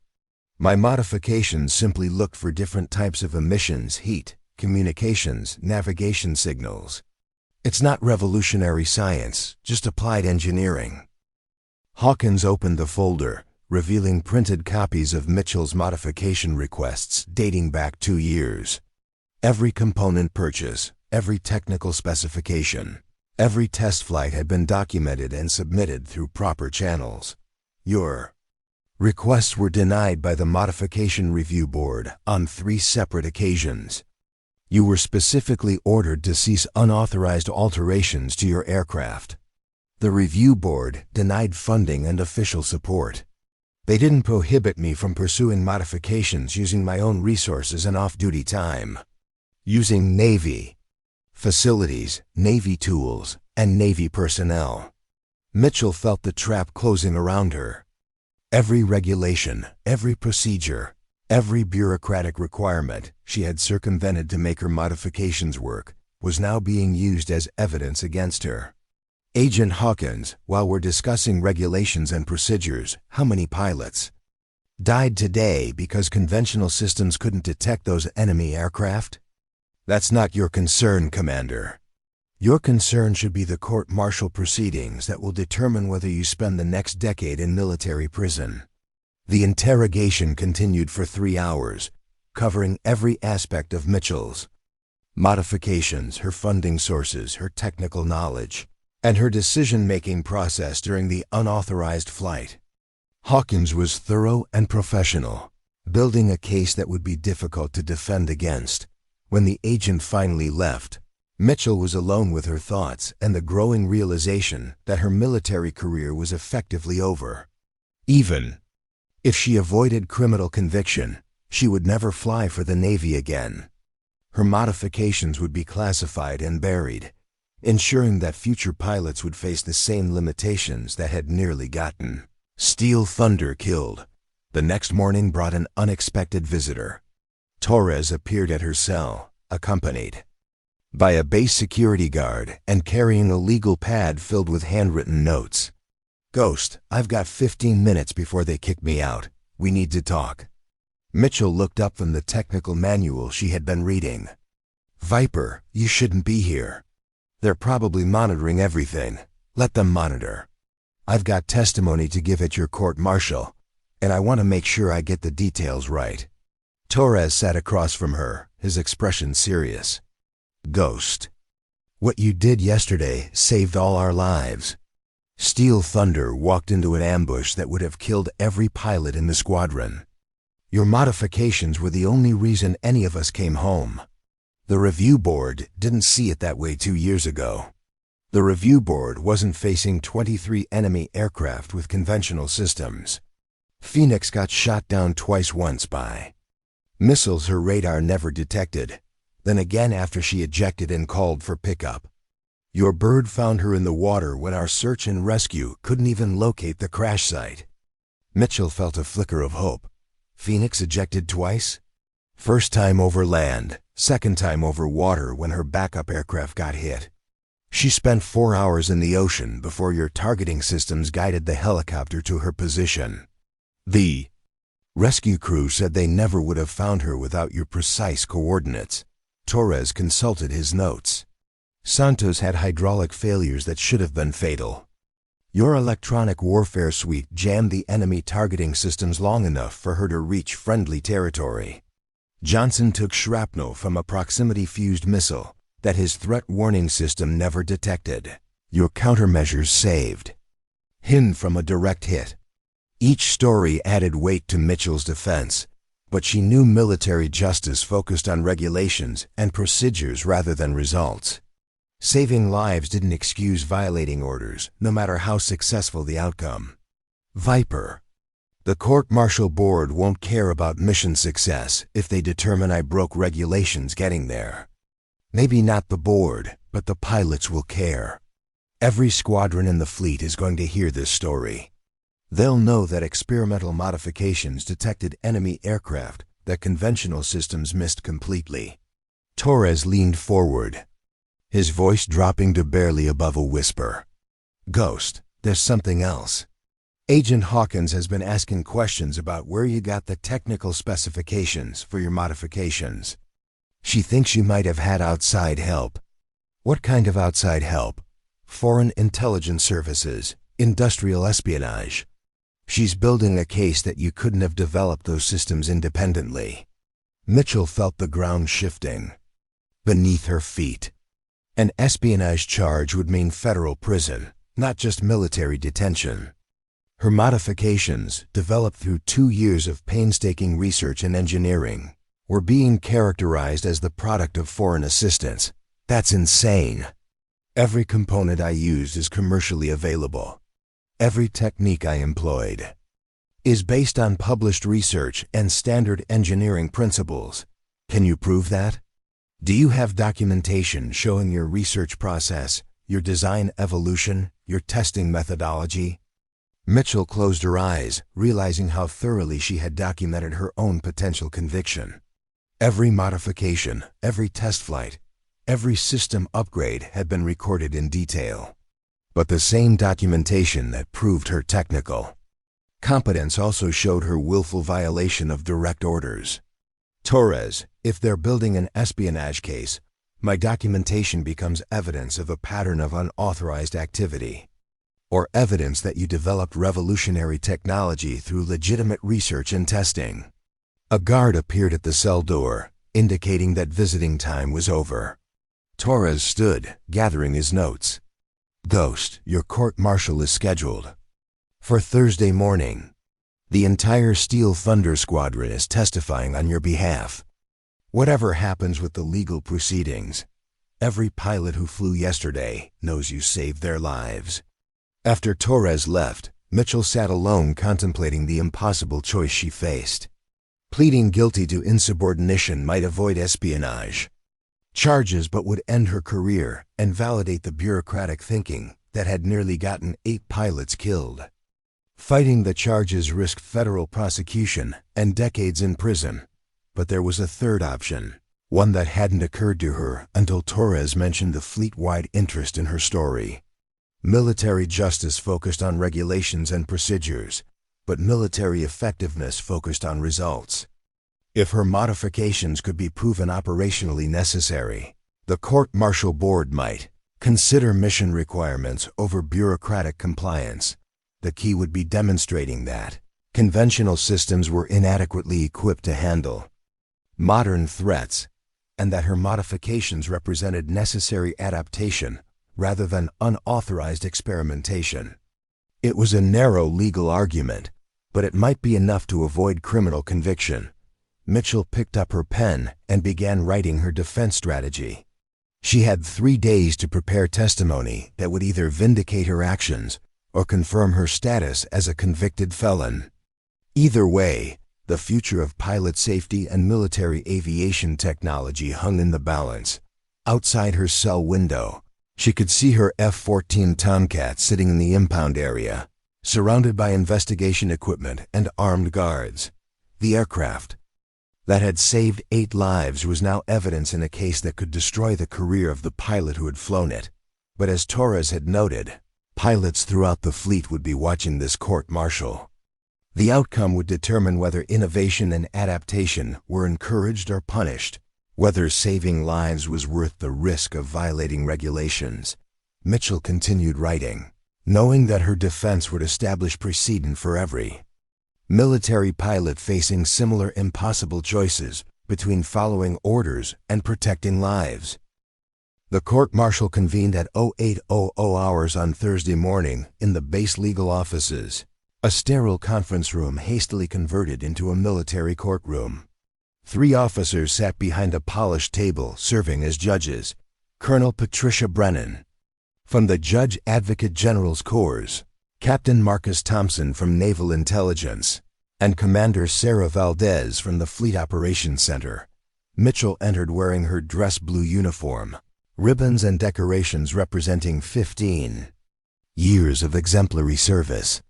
My modifications simply looked for different types of emissions, heat, communications, navigation signals. It's not revolutionary science, just applied engineering." Hawkins opened the folder, revealing printed copies of Mitchell's modification requests dating back 2 years. Every component purchase, every technical specification, every test flight had been documented and submitted through proper channels. Your requests were denied by the Modification Review Board on 3 separate occasions. You were specifically ordered to cease unauthorized alterations to your aircraft. The Review Board denied funding and official support. They didn't prohibit me from pursuing modifications using my own resources and off-duty time. Using Navy facilities, Navy tools, and Navy personnel. Mitchell felt the trap closing around her. Every regulation, every procedure, every bureaucratic requirement she had circumvented to make her modifications work was now being used as evidence against her. "Agent Hawkins, while we're discussing regulations and procedures, how many pilots died today because conventional systems couldn't detect those enemy aircraft? That's not your concern, Commander. Your concern should be the court-martial proceedings that will determine whether you spend the next decade in military prison." The interrogation continued for 3 hours, covering every aspect of Mitchell's modifications, her funding sources, her technical knowledge, and her decision-making process during the unauthorized flight. Hawkins was thorough and professional, building a case that would be difficult to defend against. When the agent finally left, Mitchell was alone with her thoughts and the growing realization that her military career was effectively over. Even if she avoided criminal conviction, she would never fly for the Navy again. Her modifications would be classified and buried, ensuring that future pilots would face the same limitations that had nearly gotten Steel Thunder killed. The next morning brought an unexpected visitor. Torres appeared at her cell, accompanied by a base security guard and carrying a legal pad filled with handwritten notes. "Ghost, I've got 15 minutes before they kick me out. We need to talk." Mitchell looked up from the technical manual she had been reading. "Viper, you shouldn't be here. They're probably monitoring everything. Let them monitor. I've got testimony to give at your court-martial, and I want to make sure I get the details right." Torres sat across from her, his expression serious. "Ghost, what you did yesterday saved all our lives. Steel Thunder walked into an ambush that would have killed every pilot in the squadron. Your modifications were the only reason any of us came home. The Review Board didn't see it that way 2 years ago. The Review Board wasn't facing 23 enemy aircraft with conventional systems. Phoenix got shot down twice, once by missiles her radar never detected, then again after she ejected and called for pickup. Your bird found her in the water when our search and rescue couldn't even locate the crash site. Mitchell felt a flicker of hope. Phoenix ejected twice? First time over land, second time over water when her backup aircraft got hit. She spent 4 hours in the ocean before your targeting systems guided the helicopter to her position. The rescue crew said they never would have found her without your precise coordinates. Torres consulted his notes. Santos had hydraulic failures that should have been fatal. Your electronic warfare suite jammed the enemy targeting systems long enough for her to reach friendly territory. Johnson took shrapnel from a proximity-fused missile that his threat warning system never detected. Your countermeasures saved him from a direct hit. Each story added weight to Mitchell's defense, but she knew military justice focused on regulations and procedures rather than results. Saving lives didn't excuse violating orders, no matter how successful the outcome. Viper. The court-martial board won't care about mission success if they determine I broke regulations getting there. Maybe not the board, but the pilots will care. Every squadron in the fleet is going to hear this story. They'll know that experimental modifications detected enemy aircraft that conventional systems missed completely. Torres leaned forward, his voice dropping to barely above a whisper. Ghost, there's something else. Agent Hawkins has been asking questions about where you got the technical specifications for your modifications. She thinks you might have had outside help. What kind of outside help? Foreign intelligence services, industrial espionage. She's building a case that you couldn't have developed those systems independently. Mitchell felt the ground shifting beneath her feet. An espionage charge would mean federal prison, not just military detention. Her modifications, developed through 2 years of painstaking research and engineering, were being characterized as the product of foreign assistance. That's insane. Every component I used is commercially available. Every technique I employed is based on published research and standard engineering principles. Can you prove that? Do you have documentation showing your research process, your design evolution, your testing methodology? Mitchell closed her eyes, realizing how thoroughly she had documented her own potential conviction. Every modification, every test flight, every system upgrade had been recorded in detail. But the same documentation that proved her technical competence also showed her willful violation of direct orders. Torres, if they're building an espionage case, my documentation becomes evidence of a pattern of unauthorized activity, or evidence that you developed revolutionary technology through legitimate research and testing. A guard appeared at the cell door, indicating that visiting time was over. Torres stood, gathering his notes. Ghost, your court-martial is scheduled for Thursday morning. The entire Steel Thunder Squadron is testifying on your behalf. Whatever happens with the legal proceedings, every pilot who flew yesterday knows you saved their lives. After Torres left, Mitchell sat alone contemplating the impossible choice she faced. Pleading guilty to insubordination might avoid espionage charges but would end her career and validate the bureaucratic thinking that had nearly gotten 8 pilots killed. Fighting the charges risked federal prosecution and decades in prison, but there was a third option, one that hadn't occurred to her until Torres mentioned the fleet-wide interest in her story. Military justice focused on regulations and procedures, but military effectiveness focused on results. If her modifications could be proven operationally necessary, the court-martial board might consider mission requirements over bureaucratic compliance. The key would be demonstrating that conventional systems were inadequately equipped to handle modern threats, and that her modifications represented necessary adaptation rather than unauthorized experimentation. It was a narrow legal argument, but it might be enough to avoid criminal conviction. Mitchell picked up her pen and began writing her defense strategy. She had 3 days to prepare testimony that would either vindicate her actions or confirm her status as a convicted felon. Either way, the future of pilot safety and military aviation technology hung in the balance. Outside her cell window, She could see her F-14 Tomcat sitting in the impound area, surrounded by investigation equipment and armed guards. The aircraft that had saved 8 lives was now evidence in a case that could destroy the career of the pilot who had flown it. But as Torres had noted, pilots throughout the fleet would be watching this court-martial. The outcome would determine whether innovation and adaptation were encouraged or punished, whether saving lives was worth the risk of violating regulations. Mitchell continued writing, knowing that her defense would establish precedent for every military pilot facing similar impossible choices between following orders and protecting lives. The court-martial convened at 0800 hours on Thursday morning in the base legal offices, a sterile conference room hastily converted into a military courtroom. 3 officers sat behind a polished table serving as judges: Colonel Patricia Brennan from the Judge Advocate General's Corps, Captain Marcus Thompson from Naval Intelligence, and Commander Sarah Valdez from the Fleet Operations Center. Mitchell entered wearing her dress blue uniform, ribbons and decorations representing 15 years of exemplary service.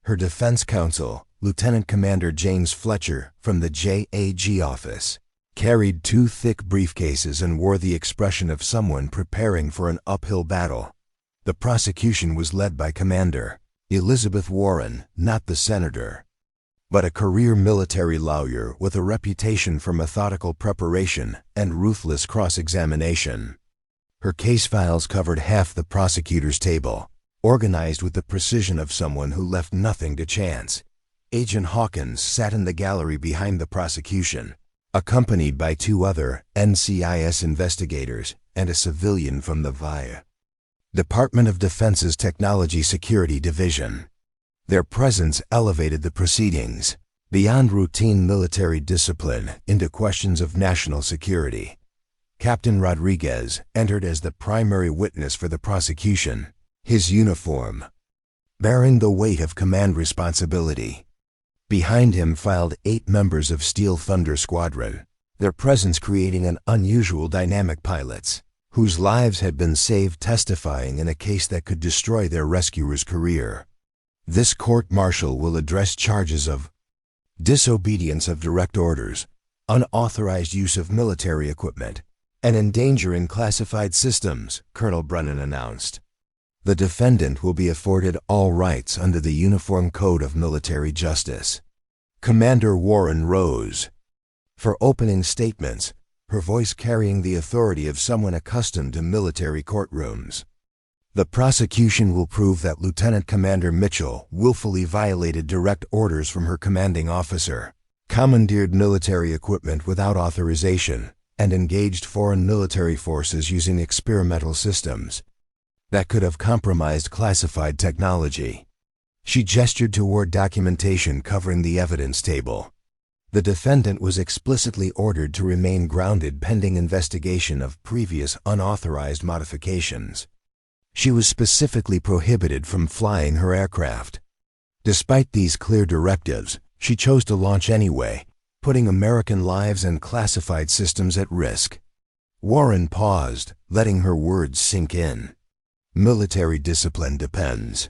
Her defense counsel, Lieutenant Commander James Fletcher from the JAG office, carried 2 thick briefcases and wore the expression of someone preparing for an uphill battle. The prosecution was led by Commander Elizabeth Warren, not the senator, but a career military lawyer with a reputation for methodical preparation and ruthless cross-examination. Her case files covered half the prosecutor's table, organized with the precision of someone who left nothing to chance. Agent Hawkins sat in the gallery behind the prosecution, accompanied by 2 other NCIS investigators and a civilian from the VIA, Department of Defense's Technology Security Division. Their presence elevated the proceedings beyond routine military discipline into questions of national security. Captain Rodriguez entered as the primary witness for the prosecution, his uniform bearing the weight of command responsibility. Behind him filed 8 members of Steel Thunder Squadron, their presence creating an unusual dynamic: pilots whose lives had been saved testifying in a case that could destroy their rescuer's career. This court-martial will address charges of disobedience of direct orders, unauthorized use of military equipment, and endangering classified systems, Colonel Brennan announced. The defendant will be afforded all rights under the Uniform Code of Military Justice. Commander Warren rose for opening statements, her voice carrying the authority of someone accustomed to military courtrooms. The prosecution will prove that Lieutenant Commander Mitchell willfully violated direct orders from her commanding officer, commandeered military equipment without authorization, and engaged foreign military forces using experimental systems that could have compromised classified technology. She gestured toward documentation covering the evidence table. The defendant was explicitly ordered to remain grounded pending investigation of previous unauthorized modifications. She was specifically prohibited from flying her aircraft. Despite these clear directives, she chose to launch anyway, putting American lives and classified systems at risk. Warren paused, letting her words sink in. Military discipline depends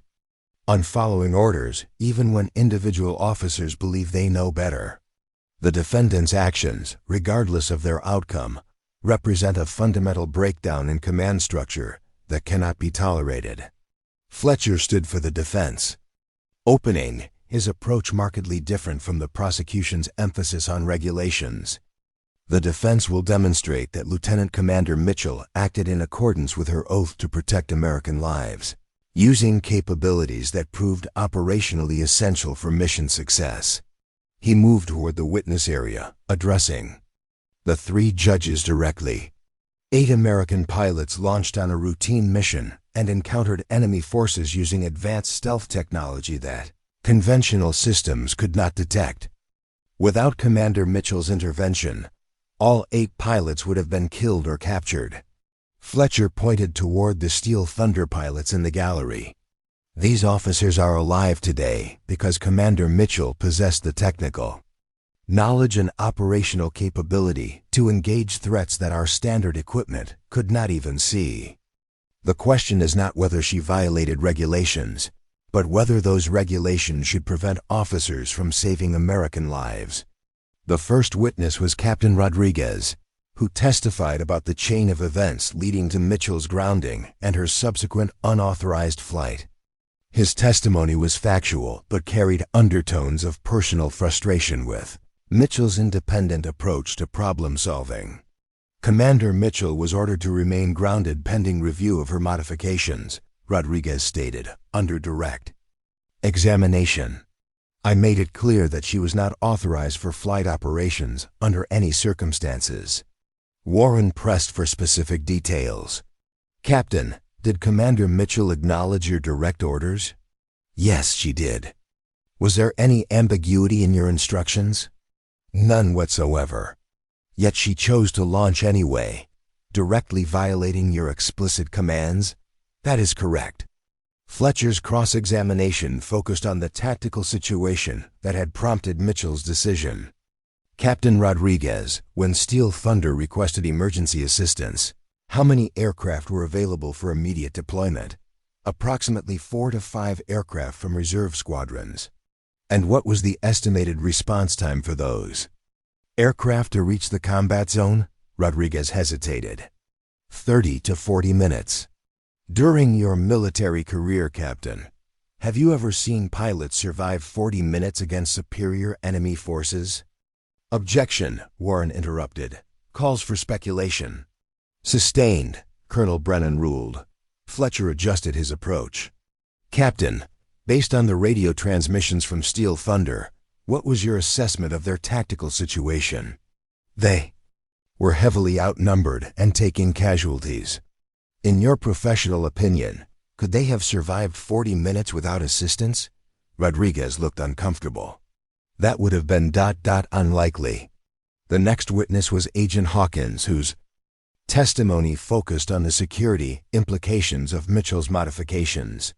on following orders, even when individual officers believe they know better. The defendant's actions, regardless of their outcome, represent a fundamental breakdown in command structure that cannot be tolerated. Fletcher stood for the defense, opening his approach markedly different from the prosecution's emphasis on regulations. The defense will demonstrate that Lieutenant Commander Mitchell acted in accordance with her oath to protect American lives, using capabilities that proved operationally essential for mission success. He moved toward the witness area, addressing the 3 judges directly. 8 American pilots launched on a routine mission and encountered enemy forces using advanced stealth technology that conventional systems could not detect. Without Commander Mitchell's intervention, all 8 pilots would have been killed or captured. Fletcher pointed toward the Steel Thunder pilots in the gallery. These officers are alive today because Commander Mitchell possessed the technical knowledge and operational capability to engage threats that our standard equipment could not even see. The question is not whether she violated regulations, but whether those regulations should prevent officers from saving American lives. The first witness was Captain Rodriguez, who testified about the chain of events leading to Mitchell's grounding and her subsequent unauthorized flight. His testimony was factual but carried undertones of personal frustration with Mitchell's independent approach to problem solving. Commander Mitchell was ordered to remain grounded pending review of her modifications, Rodriguez stated, under direct examination. I made it clear that she was not authorized for flight operations under any circumstances. Warren pressed for specific details. Captain, did Commander Mitchell acknowledge your direct orders? Yes, she did. Was there any ambiguity in your instructions? None whatsoever. Yet she chose to launch anyway, directly violating your explicit commands? That is correct. Fletcher's cross-examination focused on the tactical situation that had prompted Mitchell's decision. Captain Rodriguez, when Steel Thunder requested emergency assistance, how many aircraft were available for immediate deployment? Approximately 4 to 5 aircraft from reserve squadrons. And what was the estimated response time for those aircraft to reach the combat zone? Rodriguez hesitated. 30 to 40 minutes. During your military career, Captain, have you ever seen pilots survive 40 minutes against superior enemy forces? Objection, Warren interrupted. Calls for speculation. Sustained, Colonel Brennan ruled. Fletcher adjusted his approach. Captain, based on the radio transmissions from Steel Thunder, what was your assessment of their tactical situation? They were heavily outnumbered and taking casualties. In your professional opinion, could they have survived 40 minutes without assistance? Rodriguez looked uncomfortable. That would have been unlikely. The next witness was Agent Hawkins, whose testimony focused on the security implications of Mitchell's modifications.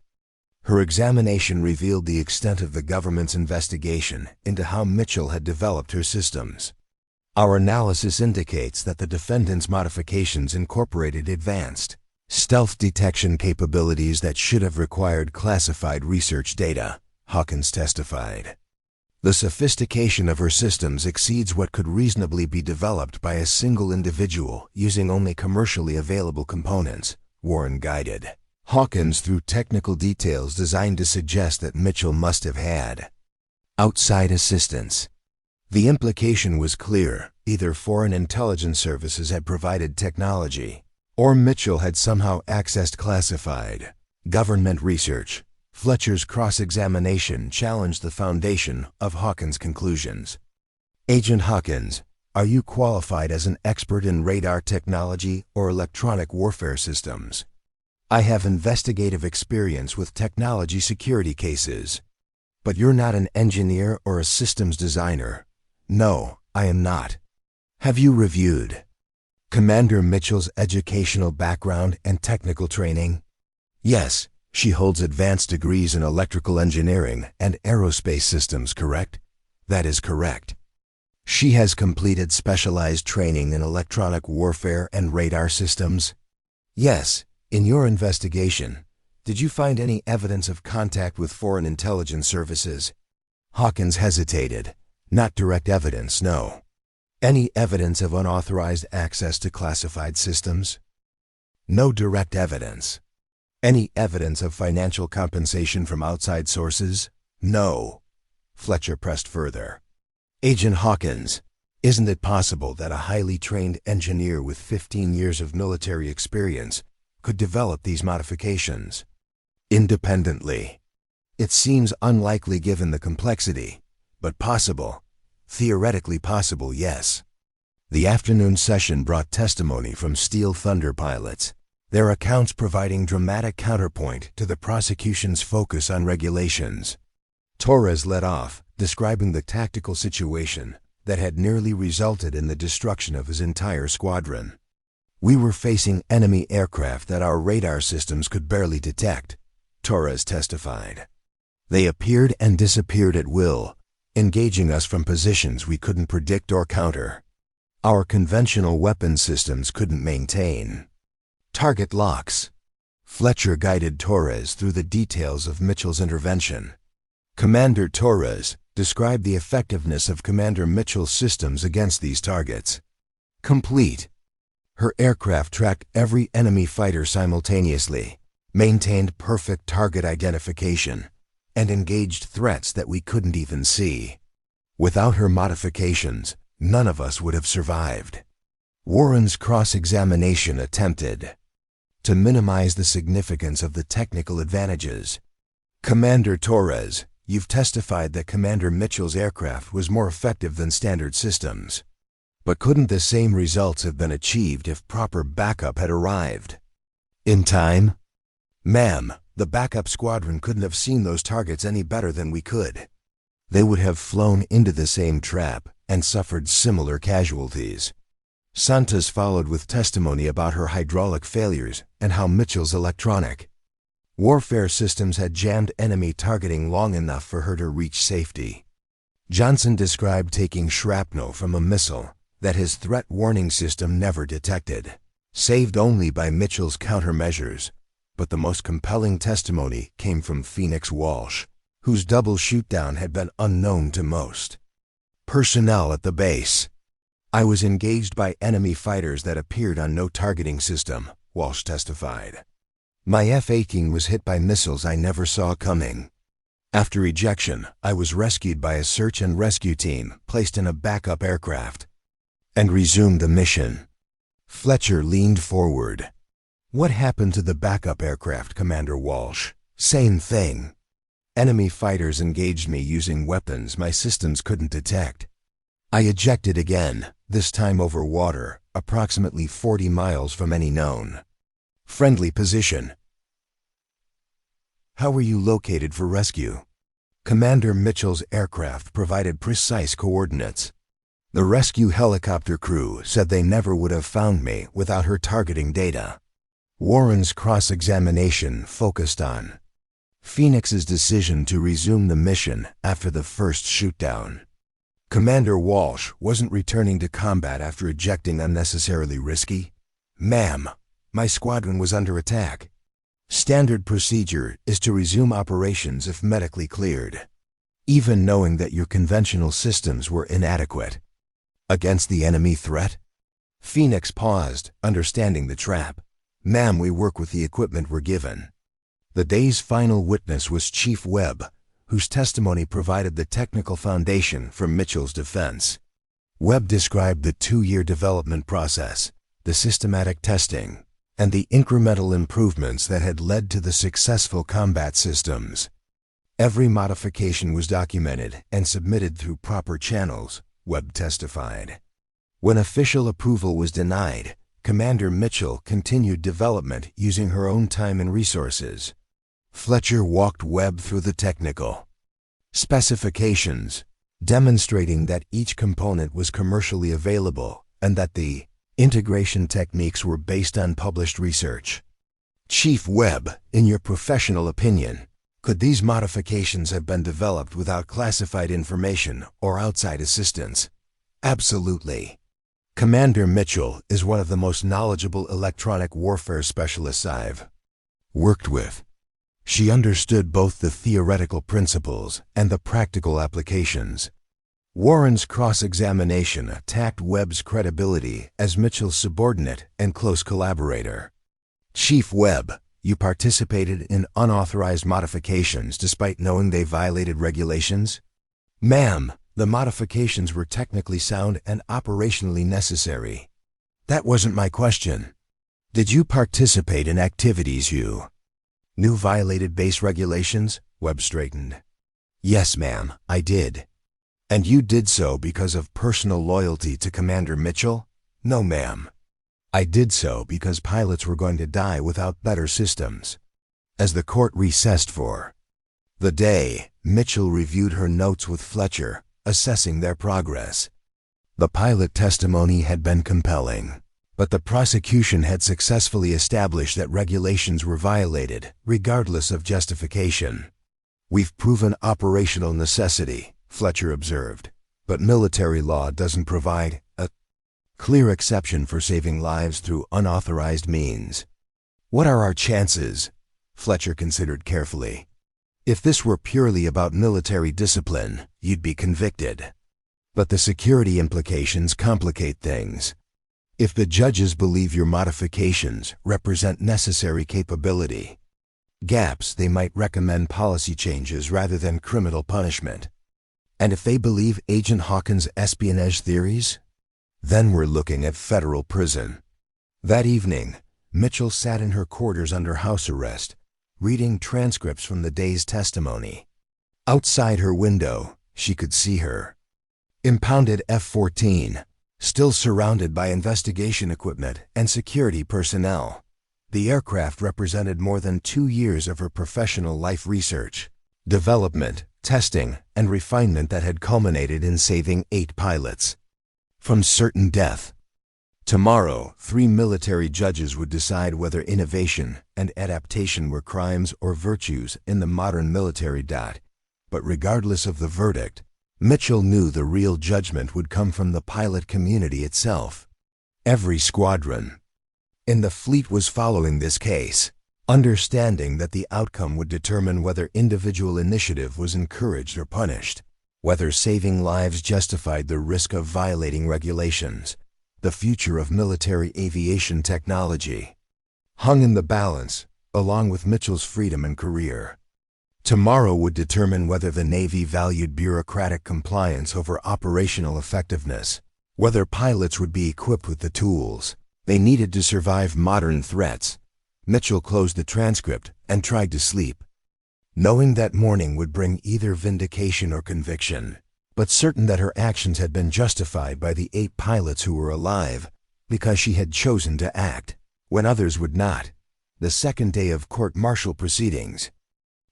Her examination revealed the extent of the government's investigation into how Mitchell had developed her systems. Our analysis indicates that the defendant's modifications incorporated advanced stealth detection capabilities that should have required classified research data, Hawkins testified. The sophistication of her systems exceeds what could reasonably be developed by a single individual using only commercially available components, Warren guided Hawkins through technical details designed to suggest that Mitchell must have had outside assistance. The implication was clear: either foreign intelligence services had provided technology, or Mitchell had somehow accessed classified government research. Fletcher's cross-examination challenged the foundation of Hawkins' conclusions. Agent Hawkins, are you qualified as an expert in radar technology or electronic warfare systems? I have investigative experience with technology security cases. But you're not an engineer or a systems designer. No, I am not. Have you reviewed Commander Mitchell's educational background and technical training? Yes, she holds advanced degrees in electrical engineering and aerospace systems, correct? That is correct. She has completed specialized training in electronic warfare and radar systems? Yes. In your investigation, did you find any evidence of contact with foreign intelligence services? Hawkins hesitated. Not direct evidence, no. Any evidence of unauthorized access to classified systems? No direct evidence. Any evidence of financial compensation from outside sources? No. Fletcher pressed further. Agent Hawkins, isn't it possible that a highly trained engineer with 15 years of military experience could develop these modifications independently? It seems unlikely given the complexity, but possible. Theoretically possible, yes. The afternoon session brought testimony from Steel Thunder pilots, their accounts providing dramatic counterpoint to the prosecution's focus on regulations. Torres led off, describing the tactical situation that had nearly resulted in the destruction of his entire squadron. We were facing enemy aircraft that our radar systems could barely detect, Torres testified. They appeared and disappeared at will, engaging us from positions we couldn't predict or counter. Our conventional weapon systems couldn't maintain target locks. Fletcher guided Torres through the details of Mitchell's intervention. Commander Torres described the effectiveness of Commander Mitchell's systems against these targets. Complete. Her aircraft tracked every enemy fighter simultaneously, maintained perfect target identification, and engaged threats that we couldn't even see. Without her modifications, none of us would have survived. Warren's cross-examination attempted to minimize the significance of the technical advantages. Commander Torres, you've testified that Commander Mitchell's aircraft was more effective than standard systems. But couldn't the same results have been achieved if proper backup had arrived? In time? Ma'am, the backup squadron couldn't have seen those targets any better than we could. They would have flown into the same trap and suffered similar casualties. Santos followed with testimony about her hydraulic failures and how Mitchell's electronic warfare systems had jammed enemy targeting long enough for her to reach safety. Johnson described taking shrapnel from a missile that his threat warning system never detected, saved only by Mitchell's countermeasures. But the most compelling testimony came from Phoenix Walsh, whose double shootdown had been unknown to most personnel at the base. I was engaged by enemy fighters that appeared on no targeting system, Walsh testified. My F-18 was hit by missiles I never saw coming. After ejection, I was rescued by a search and rescue team placed in a backup aircraft and resumed the mission. Fletcher leaned forward. What happened to the backup aircraft, Commander Walsh? Same thing. Enemy fighters engaged me using weapons my systems couldn't detect. I ejected again, this time over water, approximately 40 miles from any known friendly position. How were you located for rescue? Commander Mitchell's aircraft provided precise coordinates. The rescue helicopter crew said they never would have found me without her targeting data. Warren's cross-examination focused on Phoenix's decision to resume the mission after the first shootdown. Commander Walsh wasn't returning to combat after ejecting unnecessarily risky. Ma'am, my squadron was under attack. Standard procedure is to resume operations if medically cleared, even knowing that your conventional systems were inadequate against the enemy threat. Phoenix paused, understanding the trap. Ma'am, we work with the equipment we're given. The day's final witness was Chief Webb, whose testimony provided the technical foundation for Mitchell's defense. Webb described the 2-year development process, the systematic testing, and the incremental improvements that had led to the successful combat systems. Every modification was documented and submitted through proper channels, Webb testified. When official approval was denied, Commander Mitchell continued development using her own time and resources. Fletcher walked Webb through the technical specifications, demonstrating that each component was commercially available and that the integration techniques were based on published research. Chief Webb, in your professional opinion, could these modifications have been developed without classified information or outside assistance? Absolutely. Commander Mitchell is one of the most knowledgeable electronic warfare specialists I've worked with. She understood both the theoretical principles and the practical applications. Warren's cross-examination attacked Webb's credibility as Mitchell's subordinate and close collaborator. Chief Webb, you participated in unauthorized modifications despite knowing they violated regulations? Ma'am, the modifications were technically sound and operationally necessary. That wasn't my question. Did you participate in activities you knew violated base regulations? Webb straightened. Yes, ma'am, I did. And you did so because of personal loyalty to Commander Mitchell? No, ma'am. I did so because pilots were going to die without better systems. As the court recessed for the day, Mitchell reviewed her notes with Fletcher, assessing their progress. The pilot testimony had been compelling, but the prosecution had successfully established that regulations were violated, regardless of justification. We've proven operational necessity, Fletcher observed, but military law doesn't provide a clear exception for saving lives through unauthorized means. What are our chances? Fletcher considered carefully. If this were purely about military discipline, you'd be convicted. But the security implications complicate things. If the judges believe your modifications represent necessary capability gaps, they might recommend policy changes rather than criminal punishment. And if they believe Agent Hawkins' espionage theories, then we're looking at federal prison. That evening, Mitchell sat in her quarters under house arrest, reading transcripts from the day's testimony. Outside her window, she could see her impounded F-14, still surrounded by investigation equipment and security personnel. The aircraft represented more than 2 years of her professional life research, development, testing, and refinement that had culminated in saving 8 pilots from certain death. Tomorrow, 3 military judges would decide whether innovation and adaptation were crimes or virtues in the modern military. But regardless of the verdict, Mitchell knew the real judgment would come from the pilot community itself. Every squadron in the fleet was following this case, understanding that the outcome would determine whether individual initiative was encouraged or punished, whether saving lives justified the risk of violating regulations. The future of military aviation technology hung in the balance, along with Mitchell's freedom and career. Tomorrow would determine whether the Navy valued bureaucratic compliance over operational effectiveness, whether pilots would be equipped with the tools they needed to survive modern threats. Mitchell closed the transcript and tried to sleep, knowing that morning would bring either vindication or conviction, but certain that her actions had been justified by the 8 pilots who were alive because she had chosen to act when others would not. The second day of court-martial proceedings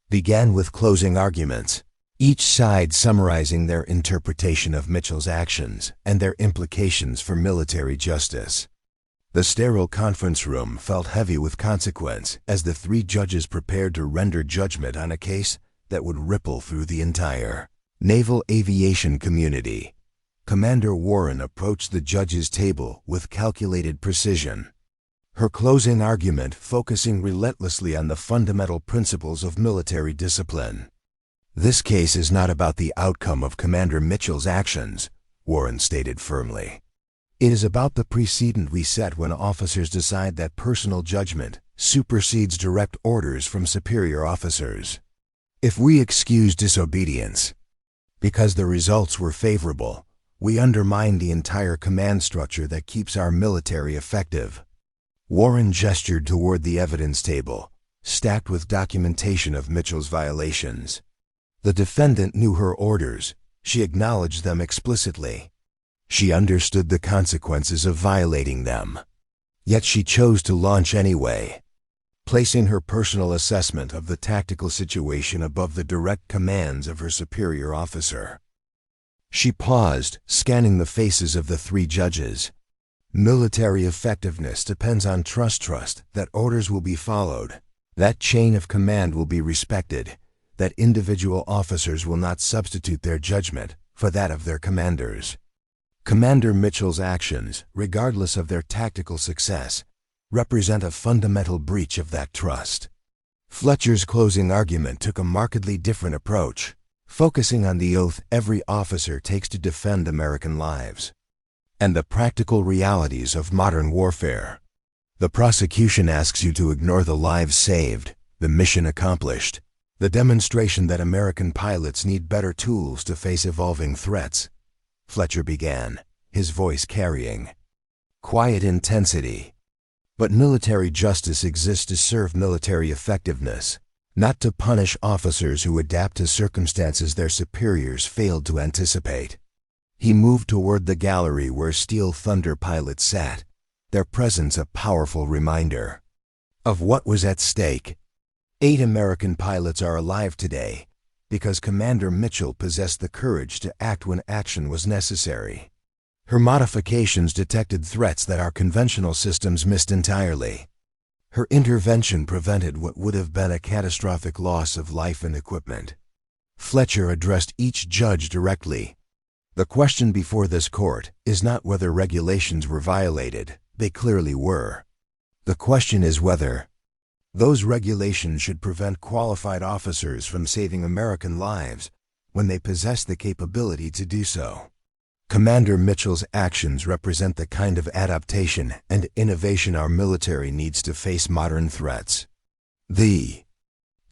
began with closing arguments, each side summarizing their interpretation of Mitchell's actions and their implications for military justice. The sterile conference room felt heavy with consequence as the 3 judges prepared to render judgment on a case that would ripple through the entire naval aviation community. Commander Warren approached the judges' table with calculated precision, her closing argument focusing relentlessly on the fundamental principles of military discipline. This case is not about the outcome of Commander Mitchell's actions, Warren stated firmly. It is about the precedent we set when officers decide that personal judgment supersedes direct orders from superior officers. If we excuse disobedience because the results were favorable, we undermine the entire command structure that keeps our military effective. Warren gestured toward the evidence table, stacked with documentation of Mitchell's violations. The defendant knew her orders. She acknowledged them explicitly. She understood the consequences of violating them. Yet she chose to launch anyway, placing her personal assessment of the tactical situation above the direct commands of her superior officer. She paused, scanning the faces of the 3 judges. Military effectiveness depends on trust that orders will be followed, that chain of command will be respected, that individual officers will not substitute their judgment for that of their commanders. Commander Mitchell's actions, regardless of their tactical success, represent a fundamental breach of that trust. Fletcher's closing argument took a markedly different approach, focusing on the oath every officer takes to defend American lives and the practical realities of modern warfare. The prosecution asks you to ignore the lives saved, the mission accomplished, the demonstration that American pilots need better tools to face evolving threats. Fletcher began, his voice carrying quiet intensity. But military justice exists to serve military effectiveness, not to punish officers who adapt to circumstances their superiors failed to anticipate. He moved toward the gallery where Steel Thunder pilots sat, their presence a powerful reminder of what was at stake. 8 American pilots are alive today because Commander Mitchell possessed the courage to act when action was necessary. Her modifications detected threats that our conventional systems missed entirely. Her intervention prevented what would have been a catastrophic loss of life and equipment. Fletcher addressed each judge directly. The question before this court is not whether regulations were violated. They clearly were. The question is whether Those regulations should prevent qualified officers from saving American lives when they possess the capability to do so. Commander Mitchell's actions represent the kind of adaptation and innovation our military needs to face modern threats. The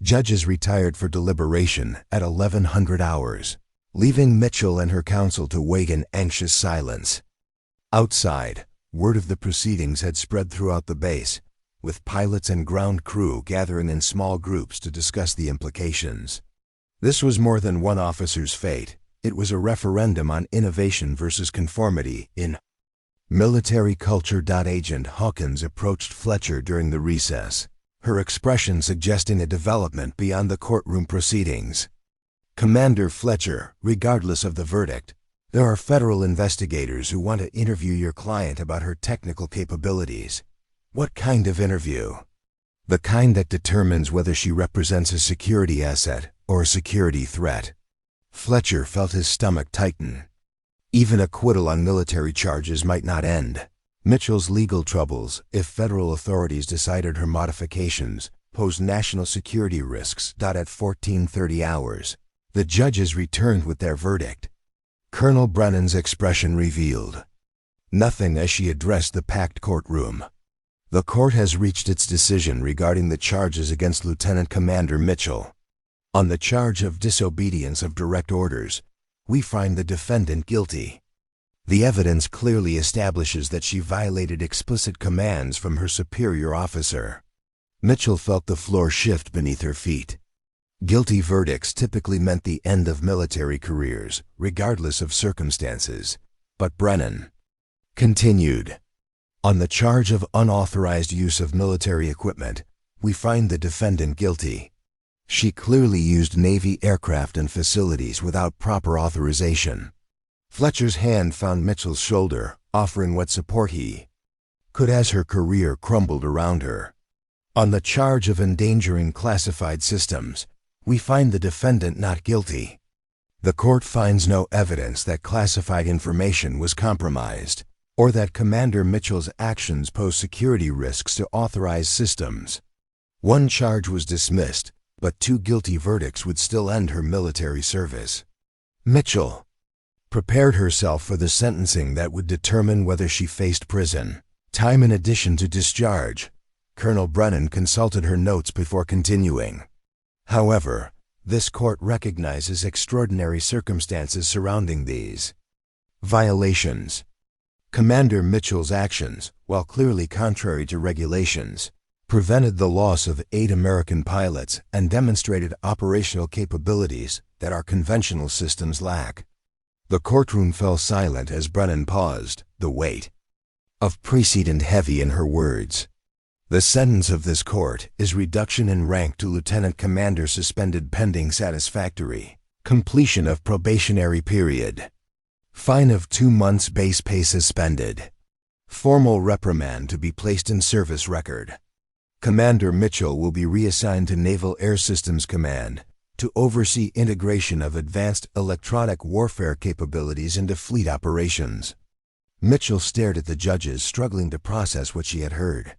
judges retired for deliberation at 1100 hours, leaving Mitchell and her counsel to wait in anxious silence. Outside, word of the proceedings had spread throughout the base, with pilots and ground crew gathering in small groups to discuss the implications. This was more than one officer's fate. It was a referendum on innovation versus conformity in military culture. Agent Hawkins approached Fletcher during the recess, her expression suggesting a development beyond the courtroom proceedings. Commander Fletcher, regardless of the verdict, there are federal investigators who want to interview your client about her technical capabilities. What kind of interview? The kind that determines whether she represents a security asset or a security threat. Fletcher felt his stomach tighten. Even acquittal on military charges might not end Mitchell's legal troubles if federal authorities decided her modifications posed national security risks. At 14:30 hours, the judges returned with their verdict. Colonel Brennan's expression revealed nothing as she addressed the packed courtroom. The court has reached its decision regarding the charges against Lieutenant Commander Mitchell. On the charge of disobedience of direct orders, we find the defendant guilty. The evidence clearly establishes that she violated explicit commands from her superior officer. Mitchell felt the floor shift beneath her feet. Guilty verdicts typically meant the end of military careers, regardless of circumstances. But Brennan continued. On the charge of unauthorized use of military equipment, we find the defendant guilty. She clearly used Navy aircraft and facilities without proper authorization. Fletcher's hand found Mitchell's shoulder, offering what support he could as her career crumbled around her. On the charge of endangering classified systems, we find the defendant not guilty. The court finds no evidence that classified information was compromised, or that Commander Mitchell's actions pose security risks to authorized systems. One charge was dismissed, but two guilty verdicts would still end her military service. Mitchell prepared herself for the sentencing that would determine whether she faced prison time in addition to discharge. Colonel Brennan consulted her notes before continuing. However, this court recognizes extraordinary circumstances surrounding these violations. Commander Mitchell's actions, while clearly contrary to regulations, prevented the loss of 8 American pilots and demonstrated operational capabilities that our conventional systems lack. The courtroom fell silent as Brennan paused, the weight of precedent heavy in her words. The sentence of this court is reduction in rank to lieutenant commander suspended pending satisfactory completion of probationary period. Fine of 2 months base pay suspended. Formal reprimand to be placed in service record. Commander Mitchell will be reassigned to Naval Air Systems Command to oversee integration of advanced electronic warfare capabilities into fleet operations. Mitchell stared at the judges, struggling to process what she had heard.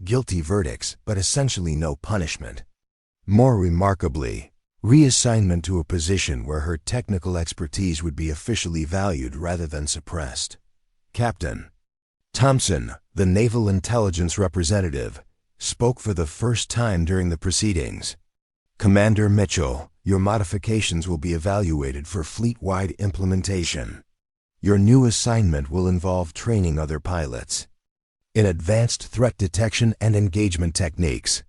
Guilty verdicts, but essentially no punishment. More remarkably, reassignment to a position where her technical expertise would be officially valued rather than suppressed. Captain Thompson, the Naval Intelligence representative, spoke for the first time during the proceedings. Commander Mitchell, your modifications will be evaluated for fleet-wide implementation. Your new assignment will involve training other pilots in advanced threat detection and engagement techniques.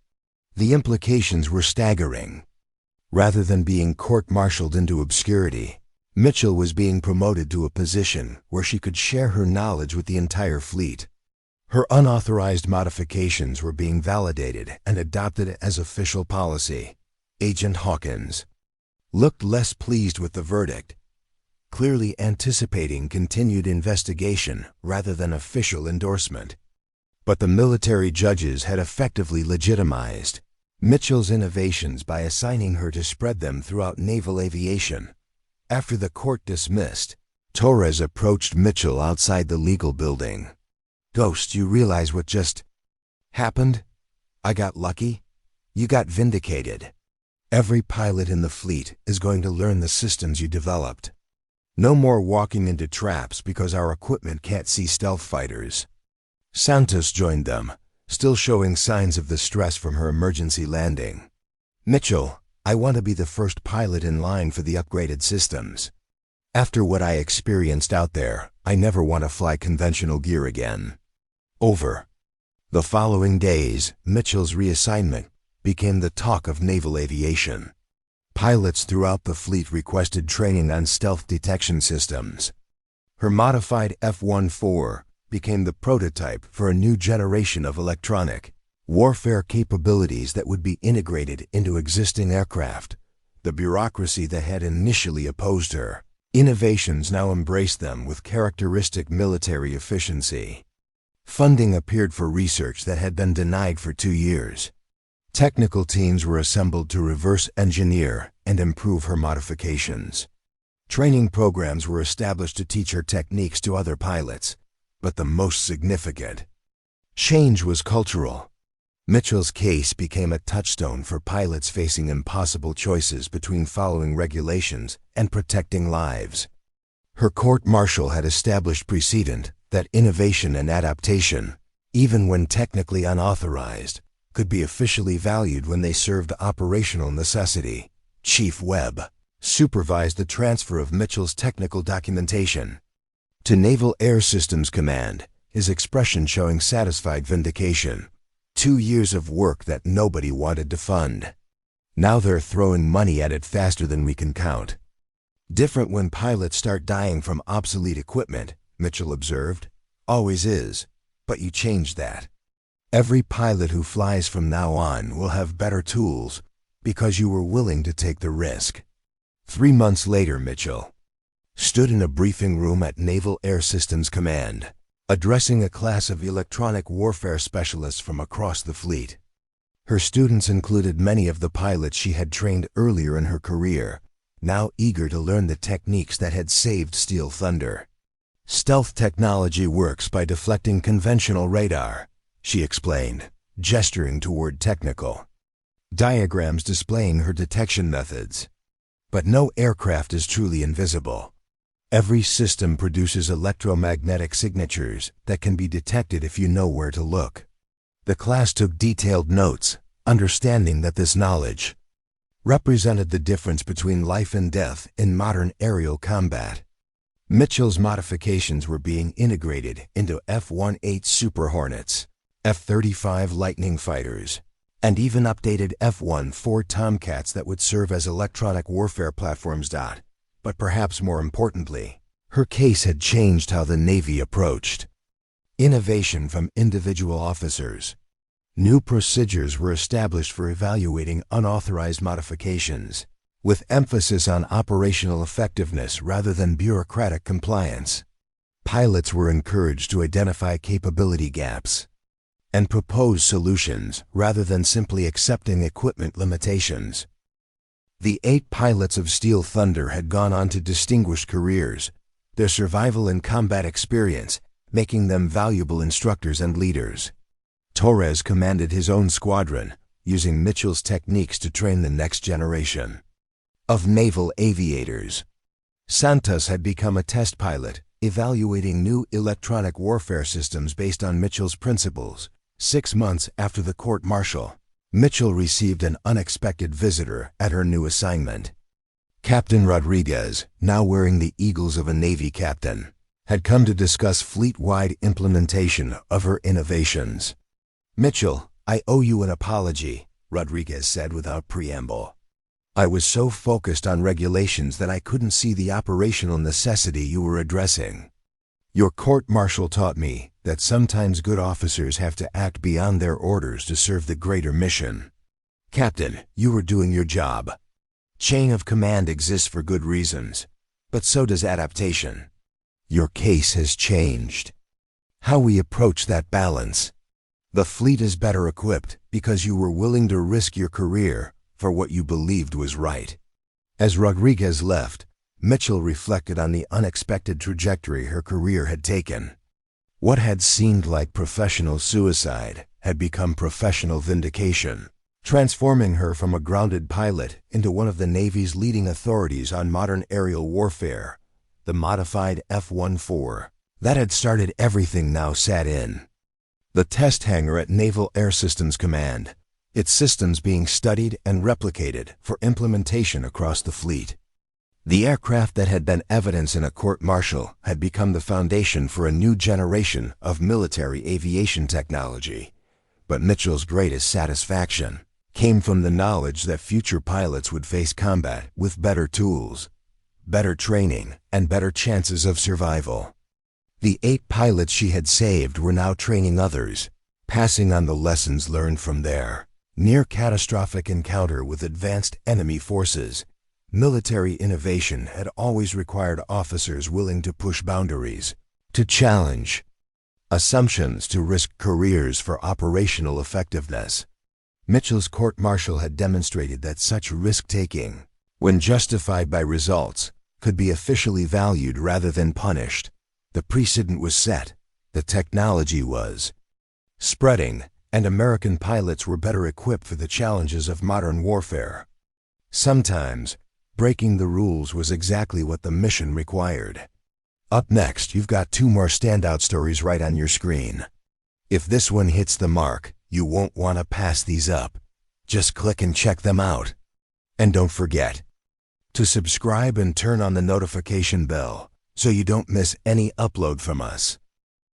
The implications were staggering. Rather than being court-martialed into obscurity, Mitchell was being promoted to a position where she could share her knowledge with the entire fleet. Her unauthorized modifications were being validated and adopted as official policy. Agent Hawkins looked less pleased with the verdict, clearly anticipating continued investigation rather than official endorsement. But the military judges had effectively legitimized Mitchell's innovations by assigning her to spread them throughout naval aviation. After the court dismissed, Torres approached Mitchell outside the legal building. "Ghost, you realize what just happened?" I got lucky? You got vindicated. Every pilot in the fleet is going to learn the systems you developed. No more walking into traps because our equipment can't see stealth fighters. Santos joined them, still showing signs of the stress from her emergency landing. Mitchell, I want to be the first pilot in line for the upgraded systems. After what I experienced out there, I never want to fly conventional gear again. Over. The following days, Mitchell's reassignment became the talk of naval aviation. Pilots throughout the fleet requested training on stealth detection systems. Her modified F-14 became the prototype for a new generation of electronic warfare capabilities that would be integrated into existing aircraft. The bureaucracy that had initially opposed her innovations now embraced them with characteristic military efficiency. Funding appeared for research that had been denied for 2 years. Technical teams were assembled to reverse engineer and improve her modifications. Training programs were established to teach her techniques to other pilots, but the most significant change was cultural. Mitchell's case became a touchstone for pilots facing impossible choices between following regulations and protecting lives. Her court-martial had established precedent that innovation and adaptation, even when technically unauthorized, could be officially valued when they served operational necessity. Chief Webb supervised the transfer of Mitchell's technical documentation to Naval Air Systems Command, his expression showing satisfied vindication. 2 years of work that nobody wanted to fund. Now they're throwing money at it faster than we can count. Different when pilots start dying from obsolete equipment, Mitchell observed. Always is, but you change that. Every pilot who flies from now on will have better tools because you were willing to take the risk. 3 months later, Mitchell stood in a briefing room at Naval Air Systems Command, addressing a class of electronic warfare specialists from across the fleet. Her students included many of the pilots she had trained earlier in her career, now eager to learn the techniques that had saved Steel Thunder. Stealth technology works by deflecting conventional radar, she explained, gesturing toward technical diagrams displaying her detection methods. But no aircraft is truly invisible. Every system produces electromagnetic signatures that can be detected if you know where to look. The class took detailed notes, understanding that this knowledge represented the difference between life and death in modern aerial combat. Mitchell's modifications were being integrated into F-18 Super Hornets, F-35 Lightning fighters, and even updated F-14 Tomcats that would serve as electronic warfare platforms. But perhaps more importantly, her case had changed how the Navy approached innovation from individual officers. New procedures were established for evaluating unauthorized modifications, with emphasis on operational effectiveness rather than bureaucratic compliance. Pilots were encouraged to identify capability gaps and propose solutions rather than simply accepting equipment limitations. The 8 pilots of Steel Thunder had gone on to distinguished careers, their survival and combat experience making them valuable instructors and leaders. Torres commanded his own squadron, using Mitchell's techniques to train the next generation of naval aviators. Santos had become a test pilot, evaluating new electronic warfare systems based on Mitchell's principles. 6 months after the court-martial, Mitchell received an unexpected visitor at her new assignment. Captain Rodriguez, now wearing the eagles of a Navy captain, had come to discuss fleet-wide implementation of her innovations. "Mitchell, I owe you an apology," Rodriguez said without preamble. "I was so focused on regulations that I couldn't see the operational necessity you were addressing. Your court-martial taught me that sometimes good officers have to act beyond their orders to serve the greater mission. Captain, you were doing your job. Chain of command exists for good reasons, but so does adaptation. Your case has changed. How we approach that balance. The fleet is better equipped because you were willing to risk your career for what you believed was right." As Rodriguez left, Mitchell reflected on the unexpected trajectory her career had taken. What had seemed like professional suicide had become professional vindication, transforming her from a grounded pilot into one of the Navy's leading authorities on modern aerial warfare. The modified F-14 that had started everything now sat in the test hangar at Naval Air Systems Command, its systems being studied and replicated for implementation across the fleet. The aircraft that had been evidence in a court-martial had become the foundation for a new generation of military aviation technology. But Mitchell's greatest satisfaction came from the knowledge that future pilots would face combat with better tools, better training, and better chances of survival. The 8 pilots she had saved were now training others, passing on the lessons learned from their near-catastrophic encounter with advanced enemy forces. Military innovation had always required officers willing to push boundaries, to challenge assumptions, to risk careers for operational effectiveness. Mitchell's court-martial had demonstrated that such risk-taking, when justified by results, could be officially valued rather than punished. The precedent was set, the technology was spreading, and American pilots were better equipped for the challenges of modern warfare. Sometimes, breaking the rules was exactly what the mission required. Up next, you've got 2 more standout stories right on your screen. If this one hits the mark, you won't want to pass these up. Just click and check them out. And don't forget to subscribe and turn on the notification bell so you don't miss any upload from us.